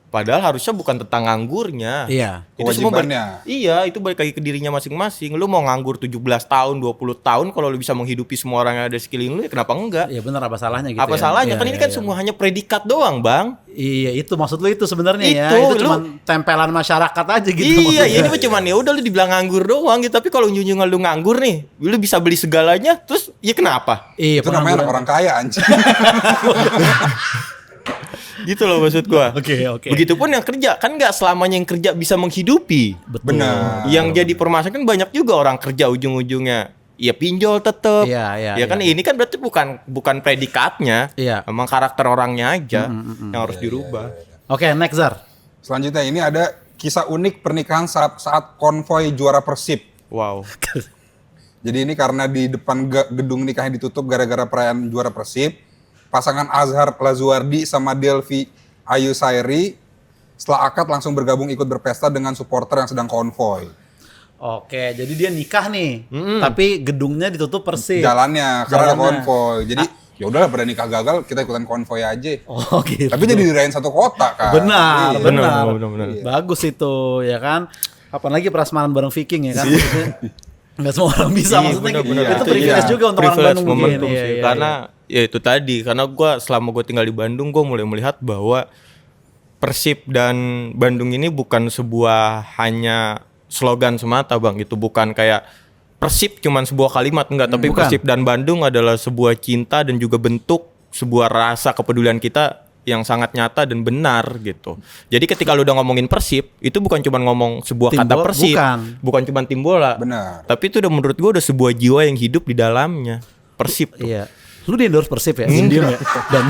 Speaker 2: Padahal harusnya bukan tentang nganggurnya.
Speaker 1: Iya.
Speaker 2: Itu semua
Speaker 4: Kewajibannya.
Speaker 2: iya, itu balik lagi ke dirinya masing-masing. Lu mau nganggur 17 tahun, 20 tahun kalau lu bisa menghidupi semua orang yang ada di sekeliling lu ya kenapa enggak?
Speaker 1: Iya benar, apa salahnya gitu
Speaker 2: Apa
Speaker 1: ya?
Speaker 2: salahnya?
Speaker 1: Iya,
Speaker 2: Kan ini
Speaker 1: iya,
Speaker 2: kan
Speaker 1: iya.
Speaker 2: semua hanya predikat doang, Bang.
Speaker 1: Iya, itu maksud lu itu sebenarnya ya.
Speaker 2: Itu,
Speaker 1: Itu cuma tempelan masyarakat aja gitu.
Speaker 2: Iya,
Speaker 1: maksudnya.
Speaker 2: ini mah cuman ya udah lu dibilang nganggur doang gitu. Tapi kalau junjungan lu nganggur nih, lu bisa beli segalanya, terus ya kenapa?
Speaker 1: Iya,
Speaker 4: Itu namanya anak
Speaker 1: pengangguran.
Speaker 4: orang kaya anjing.
Speaker 2: Gitu loh maksud gua.
Speaker 1: Oke.
Speaker 2: Begitupun yang kerja, kan nggak selamanya yang kerja bisa menghidupi.
Speaker 1: Betul.
Speaker 4: Benar.
Speaker 2: Yang jadi permasalahan kan banyak juga orang kerja ujung-ujungnya ya pinjol tetep.
Speaker 1: Iya,
Speaker 2: Ya kan ini kan berarti bukan predikatnya.
Speaker 1: Iya.
Speaker 2: Emang karakter orangnya aja yang harus dirubah.
Speaker 1: Oke, next Zar.
Speaker 4: Selanjutnya ini ada kisah unik pernikahan saat konvoy juara Persib.
Speaker 2: Wow.
Speaker 4: Jadi ini karena di depan gedung nikahnya ditutup gara-gara perayaan juara Persib. Pasangan Azhar Lazuardi sama Delvi Ayu Sairi setelah akad langsung bergabung ikut berpesta dengan supporter yang sedang konvoy.
Speaker 1: Oke, jadi dia nikah nih, tapi gedungnya ditutup Persib.
Speaker 4: Jalannya karena ada
Speaker 1: Jalannya.
Speaker 4: konvoy. Jadi ya udahlah pada nikah gagal kita ikutan konvoy aja.
Speaker 1: Oh gitu.
Speaker 4: Tapi jadi dirayain satu kota kan.
Speaker 1: benar,
Speaker 4: Iya.
Speaker 1: benar.
Speaker 2: benar.
Speaker 1: Bagus itu, ya kan? Apalagi prasmanan bareng Viking ya kan? Maksudnya, nggak semua orang bisa,
Speaker 2: Iya,
Speaker 1: maksudnya
Speaker 2: benar-benar.
Speaker 1: itu
Speaker 4: Iya.
Speaker 1: privilege
Speaker 4: Iya.
Speaker 1: juga untuk orang
Speaker 2: Privilege
Speaker 1: Bandung mungkin.
Speaker 2: momentum
Speaker 1: Iya,
Speaker 2: sih.
Speaker 1: iya,
Speaker 2: Karena ya itu tadi, karena selama gue tinggal di Bandung, gue mulai melihat bahwa Persib dan Bandung ini bukan sebuah hanya slogan semata bang, itu bukan kayak Persib cuman sebuah kalimat enggak, tapi
Speaker 1: Bukan.
Speaker 2: Persib dan Bandung adalah sebuah cinta dan juga bentuk sebuah rasa kepedulian kita yang sangat nyata dan benar gitu. Jadi ketika lu udah ngomongin Persib, itu bukan cuma ngomong sebuah
Speaker 1: Tim
Speaker 2: kata
Speaker 1: bola,
Speaker 2: Persib, bukan cuma tim bola.
Speaker 4: Benar.
Speaker 2: Tapi itu udah menurut gua udah sebuah jiwa yang hidup di dalamnya. Persib tuh.
Speaker 1: Iya. Lu di endorse Persib ya? Diem ya? Dan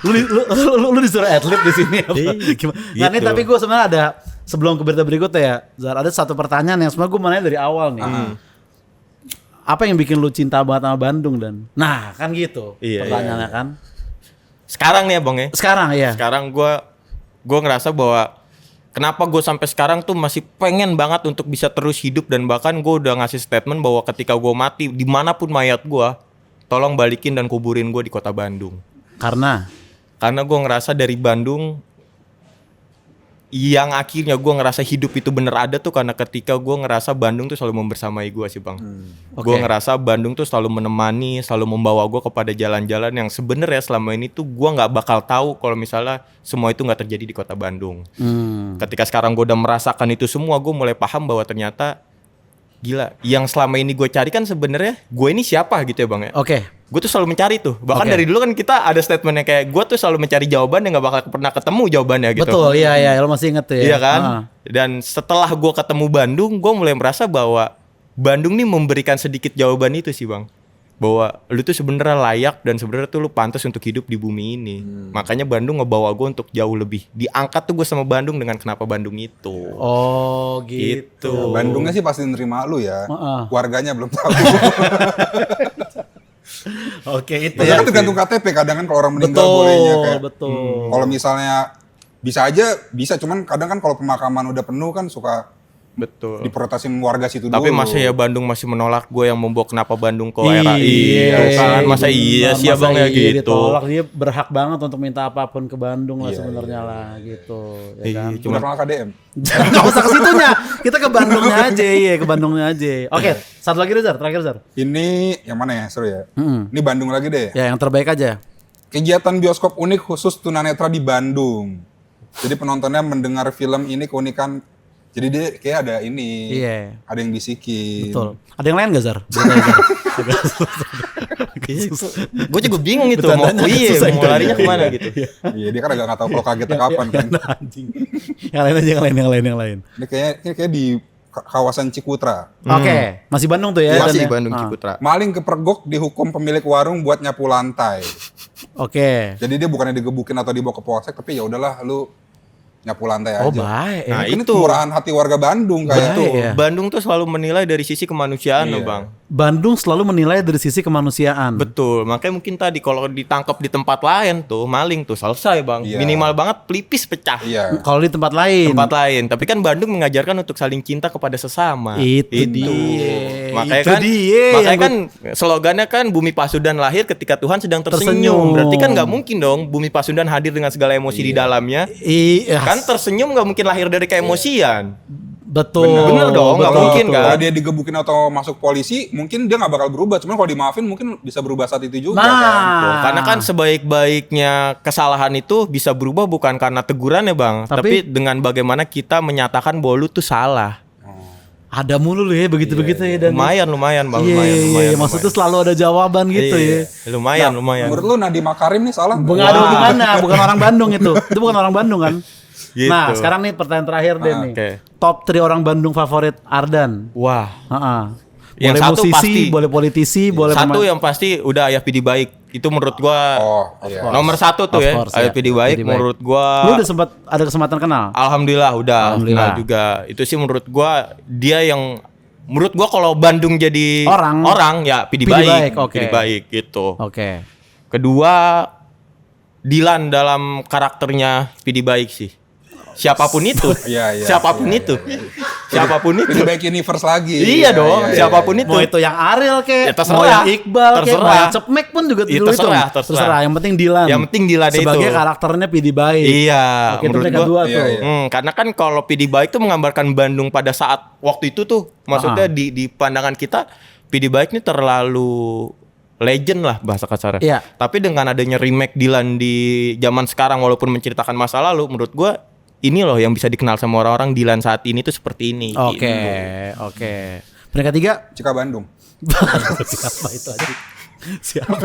Speaker 1: lu disuruh adlib di sini apa? Gimana? Nah, ini
Speaker 2: Gitu.
Speaker 1: tapi gue sebenarnya ada sebelum ke berita berikutnya ya, Zar, ada satu pertanyaan yang sebenarnya gue mau nanya dari awal nih. Apa yang bikin lu cinta banget sama Bandung dan? Nah, kan gitu
Speaker 2: Iya,
Speaker 1: pertanyaannya kan.
Speaker 2: Sekarang nih ya Bang ya.
Speaker 1: Sekarang ya.
Speaker 2: Sekarang gua ngerasa bahwa kenapa gue sampai sekarang tuh masih pengen banget untuk bisa terus hidup, dan bahkan gue udah ngasih statement bahwa ketika gue mati dimanapun mayat gue, tolong balikin dan kuburin gue di kota Bandung.
Speaker 1: Karena
Speaker 2: Karena gue ngerasa dari Bandung yang akhirnya gue ngerasa hidup itu bener ada tuh karena ketika gue ngerasa Bandung tuh selalu membersamai gue sih Bang. Gue
Speaker 1: Oke.
Speaker 2: ngerasa Bandung tuh selalu menemani, selalu membawa gue kepada jalan-jalan yang sebenarnya selama ini tuh gue nggak bakal tahu kalau misalnya semua itu nggak terjadi di kota Bandung. Ketika sekarang gue udah merasakan itu semua, gue mulai paham bahwa ternyata gila, yang selama ini gue cari kan sebenarnya gue ini siapa gitu ya Bang ya.
Speaker 1: oke.
Speaker 2: Gue tuh selalu mencari tuh. Bahkan
Speaker 1: Oke.
Speaker 2: dari dulu kan kita ada statementnya kayak gue tuh selalu mencari jawaban yang gak bakal pernah ketemu jawabannya gitu.
Speaker 1: Betul, iya lo masih inget tuh ya.
Speaker 2: Iya kan?
Speaker 1: Ah.
Speaker 2: Dan setelah gue ketemu Bandung, gue mulai merasa bahwa Bandung nih memberikan sedikit jawaban itu sih Bang. Bahwa lu tuh sebenarnya layak dan sebenarnya tuh lu pantas untuk hidup di bumi ini. Makanya Bandung ngebawa gue untuk jauh lebih. Diangkat tuh gue sama Bandung dengan kenapa Bandung itu.
Speaker 1: Oh gitu.
Speaker 2: Gitu.
Speaker 4: Bandungnya sih pasti nerima lu ya.
Speaker 1: Heeh.
Speaker 4: Warganya belum tahu.
Speaker 1: Oke itu
Speaker 4: Biasanya
Speaker 1: ya.
Speaker 4: kan tergantung KTP, kadang kan kalau orang meninggal
Speaker 1: Betul,
Speaker 4: bolehnya kayak.
Speaker 1: betul.
Speaker 4: Kalau misalnya bisa aja, bisa, cuman kadang kan kalau pemakaman udah penuh kan suka
Speaker 2: Betul.
Speaker 4: diprotesin warga situ
Speaker 2: Tapi
Speaker 4: dulu.
Speaker 2: masa ya Bandung masih menolak gue yang membawa kenapa Bandung ke
Speaker 1: Iya,
Speaker 2: RAI kan? Masa iya sih
Speaker 1: masa
Speaker 2: abang ya
Speaker 1: iya
Speaker 2: gitu.
Speaker 1: Ditolak, dia berhak banget untuk minta apapun ke Bandung lah
Speaker 4: Iya,
Speaker 1: sebenarnya lah gitu. Ya
Speaker 2: Iya,
Speaker 1: kan?
Speaker 4: Udah kenal KDM.
Speaker 1: Nggak usah ke situnya, kita ke Bandungnya aja, iya ke Bandungnya aja. Oke, satu lagi Zar, terakhir Zar.
Speaker 4: Ini yang mana ya, seru ya? Ini Bandung lagi deh.
Speaker 1: Ya yang terbaik aja.
Speaker 4: Kegiatan bioskop unik khusus tunanetra di Bandung. Jadi penontonnya mendengar film ini keunikan. Jadi dia kayak ada ini.
Speaker 1: Iya.
Speaker 4: Ada yang bisikin.
Speaker 1: Betul. Ada yang lain gak Zar? Beritanya, Zar?
Speaker 2: Gue juga bingung itu
Speaker 1: Bercandanya susah
Speaker 2: mau
Speaker 1: gitu.
Speaker 2: larinya kemana gitu.
Speaker 4: Iya, dia kan agak nggak tahu kalau kagetnya kapan kan.
Speaker 1: Anjing. Yang lain aja, yang lain.
Speaker 4: Ini kayak di kawasan Cikutra.
Speaker 1: Oke, masih Bandung tuh ya?
Speaker 2: Masih
Speaker 1: dan ya?
Speaker 2: Bandung
Speaker 1: Ah,
Speaker 2: Ciputra.
Speaker 4: Maling kepergok dihukum pemilik warung buat nyapu lantai.
Speaker 1: Oke.
Speaker 4: Jadi dia bukannya digebukin atau dibawa ke polsek, tapi ya udahlah lu nyapu lantai
Speaker 1: Oh
Speaker 4: aja.
Speaker 1: baik.
Speaker 2: Nah,
Speaker 4: Ini
Speaker 2: itu.
Speaker 4: kemurahan hati warga Bandung kayak
Speaker 1: Baik,
Speaker 4: itu.
Speaker 1: ya.
Speaker 2: Bandung tuh selalu menilai dari sisi kemanusiaan loh
Speaker 4: Iya.
Speaker 2: Bang.
Speaker 1: Bandung selalu menilai dari sisi kemanusiaan.
Speaker 2: Betul, makanya mungkin tadi kalau ditangkap di tempat lain tuh maling tuh selesai Bang.
Speaker 4: Iya.
Speaker 2: Minimal banget pelipis pecah.
Speaker 4: Iya.
Speaker 1: Kalau di tempat lain.
Speaker 2: Tempat lain, tapi kan Bandung mengajarkan untuk saling cinta kepada sesama.
Speaker 1: Itu dia.
Speaker 2: Makanya
Speaker 1: Itu
Speaker 2: kan,
Speaker 1: dia
Speaker 2: makanya
Speaker 1: yang
Speaker 2: kan slogannya kan Bumi Pasundan lahir ketika Tuhan sedang tersenyum.
Speaker 1: Tersenyum.
Speaker 2: Berarti kan nggak mungkin dong Bumi Pasundan hadir dengan segala emosi di dalamnya.
Speaker 1: Iya.
Speaker 2: Kan tersenyum nggak mungkin lahir dari keemosian.
Speaker 1: Betul.
Speaker 2: Bener dong, nggak
Speaker 1: betul,
Speaker 2: mungkin
Speaker 1: betul.
Speaker 2: kan?
Speaker 4: Kalau dia digebukin atau masuk polisi, mungkin dia nggak bakal berubah. Cuman kalau dimaafin mungkin bisa berubah saat itu juga kan.
Speaker 2: Tuh, karena kan sebaik-baiknya kesalahan itu bisa berubah bukan karena teguran ya Bang, tapi dengan bagaimana kita menyatakan bahwa lu tuh salah.
Speaker 1: Ada mulu lu ya begitu-begitu ya dan
Speaker 2: Lumayan Bang,
Speaker 1: Iya,
Speaker 2: lumayan,
Speaker 1: iya,
Speaker 2: lumayan.
Speaker 1: maksudnya selalu ada jawaban gitu
Speaker 2: Iya,
Speaker 1: ya.
Speaker 2: lumayan.
Speaker 4: Menurut lu Nadiem Makarim nih salah?
Speaker 1: Nggak ada hubungannya, bukan orang Bandung itu. Itu bukan orang Bandung kan.
Speaker 2: Gitu.
Speaker 1: Nah, sekarang nih pertanyaan terakhir deh nih.
Speaker 2: oke.
Speaker 1: Top 3 orang Bandung favorit Ardan.
Speaker 2: Wah,
Speaker 1: Heeh.
Speaker 2: Yang
Speaker 1: Boleh
Speaker 2: satu
Speaker 1: musisi,
Speaker 2: pasti.
Speaker 1: boleh politisi, boleh
Speaker 2: satu
Speaker 1: pemain.
Speaker 2: yang pasti udah Ayah Pidi Baik. Itu menurut gua
Speaker 4: Oh, iya.
Speaker 2: nomor satu tuh
Speaker 1: Of
Speaker 2: ya.
Speaker 1: course,
Speaker 2: Ayah
Speaker 1: ya.
Speaker 2: Pidi Baik
Speaker 1: Pidi Baik.
Speaker 2: menurut gua.
Speaker 1: Lu udah sempat ada kesempatan kenal?
Speaker 2: Alhamdulillah udah
Speaker 1: Alhamdulillah.
Speaker 2: kenal juga. Itu sih menurut gua dia yang menurut gua kalau Bandung jadi
Speaker 1: Orang.
Speaker 2: ya Pidi
Speaker 1: Pidi
Speaker 2: Baik,
Speaker 1: Baik, oke.
Speaker 2: Pidi Baik gitu.
Speaker 1: Oke.
Speaker 2: Kedua Dilan dalam karakternya Pidi Baik sih. Siapapun itu.
Speaker 4: Iya, iya,
Speaker 2: Siapapun
Speaker 4: iya,
Speaker 2: itu. Siapapun itu.
Speaker 4: Lebih baik universe lagi.
Speaker 2: Iya dong, siapapun itu.
Speaker 1: Mau itu yang Ariel
Speaker 2: Ya,
Speaker 1: kek,
Speaker 2: terserah.
Speaker 1: mau yang Iqbal kek, mau
Speaker 2: Terserah.
Speaker 1: yang Cepmek pun juga
Speaker 2: Ya,
Speaker 1: dulu
Speaker 2: terserah,
Speaker 1: itu.
Speaker 2: terserah.
Speaker 1: Yang penting Dilan.
Speaker 2: Yang penting Dilan itu.
Speaker 1: Sebagai karakternya Pidi Baik.
Speaker 2: Iya,
Speaker 1: Oke, itu
Speaker 2: menurut
Speaker 1: mereka
Speaker 2: gua.
Speaker 1: dua
Speaker 4: iya,
Speaker 1: tuh.
Speaker 4: iya.
Speaker 2: Karena kan kalau Pidi Baik tuh menggambarkan Bandung pada saat waktu itu tuh, maksudnya di pandangan kita Pidi Baik ini terlalu legend lah bahasa kasarnya.
Speaker 1: Iya.
Speaker 2: Tapi dengan adanya remake Dilan di zaman sekarang walaupun menceritakan masa lalu, menurut gua ini loh yang bisa dikenal sama orang-orang Dilan saat ini tuh seperti ini.
Speaker 1: Oke,
Speaker 2: gitu.
Speaker 1: oke. Peringkat 3
Speaker 4: Cika Bandung.
Speaker 1: siapa itu aja? Siapa?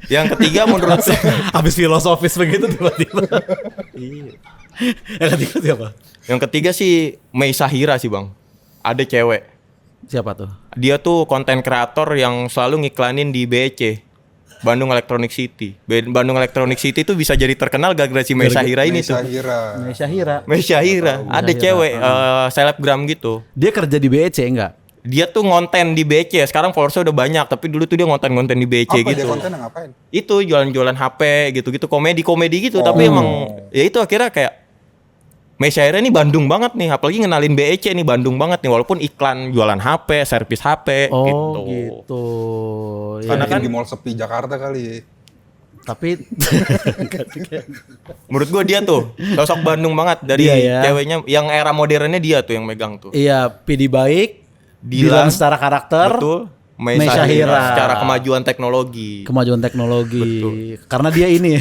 Speaker 2: yang ketiga menurut saya
Speaker 1: Habis filosofis begitu tiba-tiba. Iya. Yang ketiga siapa?
Speaker 2: yang ketiga sih Mei Syahira sih Bang. Ada cewek.
Speaker 1: Siapa tuh?
Speaker 2: Dia tuh konten kreator yang selalu ngiklanin di BEC, Bandung Electronic City. Bandung Electronic City itu bisa jadi terkenal gara-gara si Mei Syahira ini tuh.
Speaker 1: Mei Syahira.
Speaker 2: Mei Syahira. Ada cewek selebgram gitu.
Speaker 1: Dia kerja di BEC enggak?
Speaker 2: Dia tuh ngonten di BC, sekarang followersnya udah banyak, tapi dulu tuh dia ngonten-ngonten di BC
Speaker 4: Apa
Speaker 2: gitu.
Speaker 4: dia konten ngapain?
Speaker 2: Itu jualan-jualan HP gitu-gitu, komedi-komedi gitu, tapi emang ya itu akhirnya kayak Mei Syahira ini Bandung banget nih, apalagi ngenalin BEC nih Bandung banget nih, walaupun iklan jualan HP, servis HP
Speaker 1: Oh
Speaker 2: gitu.
Speaker 1: gitu.
Speaker 2: Karena
Speaker 1: Ya,
Speaker 2: kan
Speaker 4: Di mall sepi Jakarta kali.
Speaker 1: tapi
Speaker 2: menurut gua dia tuh sosok Bandung banget dari
Speaker 1: Dia ya.
Speaker 2: ceweknya, yang era modernnya dia tuh yang megang tuh.
Speaker 1: iya, PD baik,
Speaker 2: Dilan,
Speaker 1: Dilan secara karakter,
Speaker 2: Betul. Mei
Speaker 1: Mei
Speaker 2: Syahira
Speaker 1: Syahira
Speaker 2: secara kemajuan teknologi.
Speaker 1: kemajuan teknologi. Karena dia ini.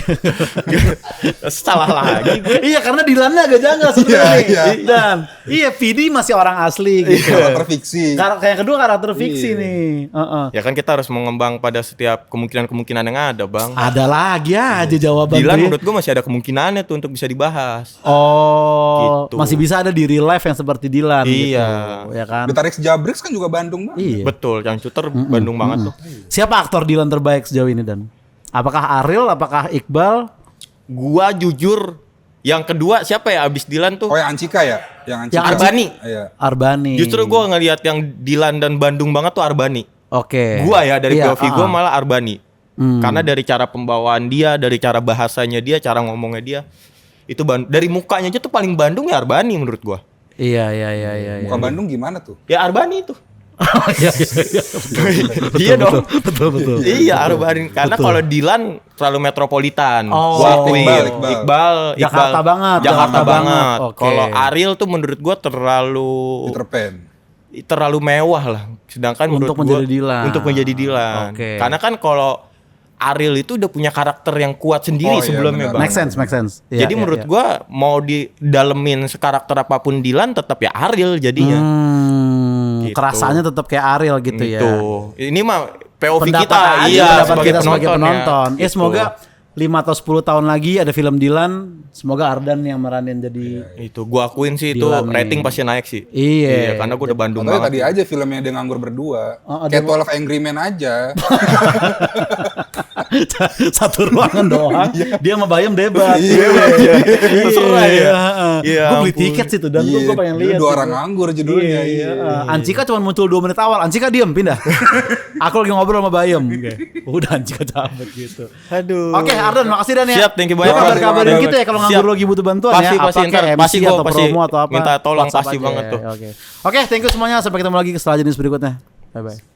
Speaker 2: Salah lagi.
Speaker 1: Iya, karena Dilannya agak janggal sebenarnya.
Speaker 4: Iya.
Speaker 1: Dan iya, PD masih orang asli gitu.
Speaker 4: Karakter fiksi.
Speaker 1: Kayak kedua karakter fiksi
Speaker 4: Iya.
Speaker 1: nih. Heeh.
Speaker 2: Ya kan kita harus mengembang pada setiap kemungkinan-kemungkinan yang ada, Bang.
Speaker 1: Ada lagi aja jawaban
Speaker 2: Dilan
Speaker 1: gue.
Speaker 2: menurut gua masih ada kemungkinannya tuh untuk bisa dibahas.
Speaker 1: Oh,
Speaker 2: Gitu.
Speaker 1: masih bisa ada di real life yang seperti Dilan
Speaker 2: Iya.
Speaker 1: gitu. Ya kan?
Speaker 4: Betarex Jabrix kan juga Bandung banget.
Speaker 1: Iya.
Speaker 2: Betul, yang shooter Bandung banget tuh.
Speaker 1: Siapa aktor Dilan terbaik sejauh ini Dan? Apakah Ariel, apakah Iqbal?
Speaker 2: Gua jujur yang kedua siapa ya abis Dilan tuh?
Speaker 4: Oh yang Ancika ya? Yang Ancika.
Speaker 2: Arbani.
Speaker 4: Iya.
Speaker 1: Arbani.
Speaker 2: Justru gua ngelihat yang Dilan dan Bandung banget tuh Arbani.
Speaker 1: Oke.
Speaker 2: Gua ya dari
Speaker 1: Iya,
Speaker 2: POV gua malah Arbani. Karena dari cara pembawaan dia, dari cara bahasanya dia, cara ngomongnya dia, itu dari mukanya aja tuh paling Bandung ya Arbani menurut gua.
Speaker 1: Iya.
Speaker 4: Muka Bandung gimana tuh?
Speaker 2: Ya Arbani itu.
Speaker 1: Iya.
Speaker 2: Iya dong.
Speaker 1: Betul.
Speaker 2: Iya Arbani karena kalau Dilan terlalu metropolitan.
Speaker 1: Oh.
Speaker 2: Gua akuin.
Speaker 4: Iqbal.
Speaker 1: Jakarta banget,
Speaker 2: Jakarta
Speaker 1: Jakarta
Speaker 2: banget.
Speaker 1: banget. Oke.
Speaker 2: Kalau Ariel tuh menurut gua terlalu mewah lah. Sedangkan menurut
Speaker 1: Untuk
Speaker 2: gua
Speaker 1: menjadi Dilan.
Speaker 2: untuk menjadi Dilan.
Speaker 1: Oke.
Speaker 2: Karena kan kalau Ariel itu udah punya karakter yang kuat sendiri
Speaker 4: Oh, iya,
Speaker 2: sebelumnya,
Speaker 4: benar.
Speaker 2: Bang.
Speaker 1: Make sense. Iya,
Speaker 2: Jadi
Speaker 1: iya,
Speaker 2: menurut
Speaker 1: iya.
Speaker 2: gua mau didalemin karakter apapun Dilan tetap ya Ariel jadinya. Gitu.
Speaker 1: Kerasanya tetap kayak Ariel gitu ya.
Speaker 2: Itu. Ini mah POV
Speaker 1: Pendapat
Speaker 2: kita,
Speaker 1: aja,
Speaker 2: iya
Speaker 1: pendapat kita sebagai penonton. Ya
Speaker 2: Gitu.
Speaker 1: semoga 5 atau 10 tahun lagi ada film Dilan, semoga Ardan yang meranin jadi
Speaker 2: Itu gua akuin sih itu
Speaker 1: Dilan nih.
Speaker 2: rating pasti naik sih.
Speaker 1: Iya.
Speaker 2: Karena gua udah Bandung
Speaker 4: Atau
Speaker 2: banget.
Speaker 4: tadi aja filmnya dia nganggur berdua.
Speaker 1: Oh, ada-
Speaker 4: Kayak 12 Angry Men aja.
Speaker 1: satu ruangan doang. Dia sama Bayem debat.
Speaker 2: Terserah ya. Iya,
Speaker 1: Gue beli
Speaker 2: ampun.
Speaker 1: tiket sih tuh dan gue pengen
Speaker 4: Dulu
Speaker 1: lihat.
Speaker 4: Dua
Speaker 1: sih.
Speaker 4: orang nganggur judulnya.
Speaker 1: Iya. Ancika cuma muncul 2 menit awal. Ancika diem pindah. Aku lagi ngobrol sama Bayem. Udah Ancika cabut gitu.
Speaker 2: Aduh.
Speaker 1: Oke, Ardan, makasih Dan ya.
Speaker 2: Siap, thank you banyak.
Speaker 1: Kabar-kabarin
Speaker 4: Siap.
Speaker 1: kita ya kalau nganggur lagi butuh bantuan
Speaker 2: Pasti,
Speaker 1: ya.
Speaker 2: pasti,
Speaker 1: Apa
Speaker 2: ntar
Speaker 1: kayak
Speaker 2: pasti
Speaker 1: MC
Speaker 2: gua
Speaker 1: atau
Speaker 2: pasti
Speaker 1: promo atau apa.
Speaker 2: minta tolong,
Speaker 1: WhatsApp
Speaker 2: pasti
Speaker 1: aja.
Speaker 2: banget tuh.
Speaker 1: Oke, thank you semuanya. Sampai ketemu lagi ke setelah jenis berikutnya. Bye bye.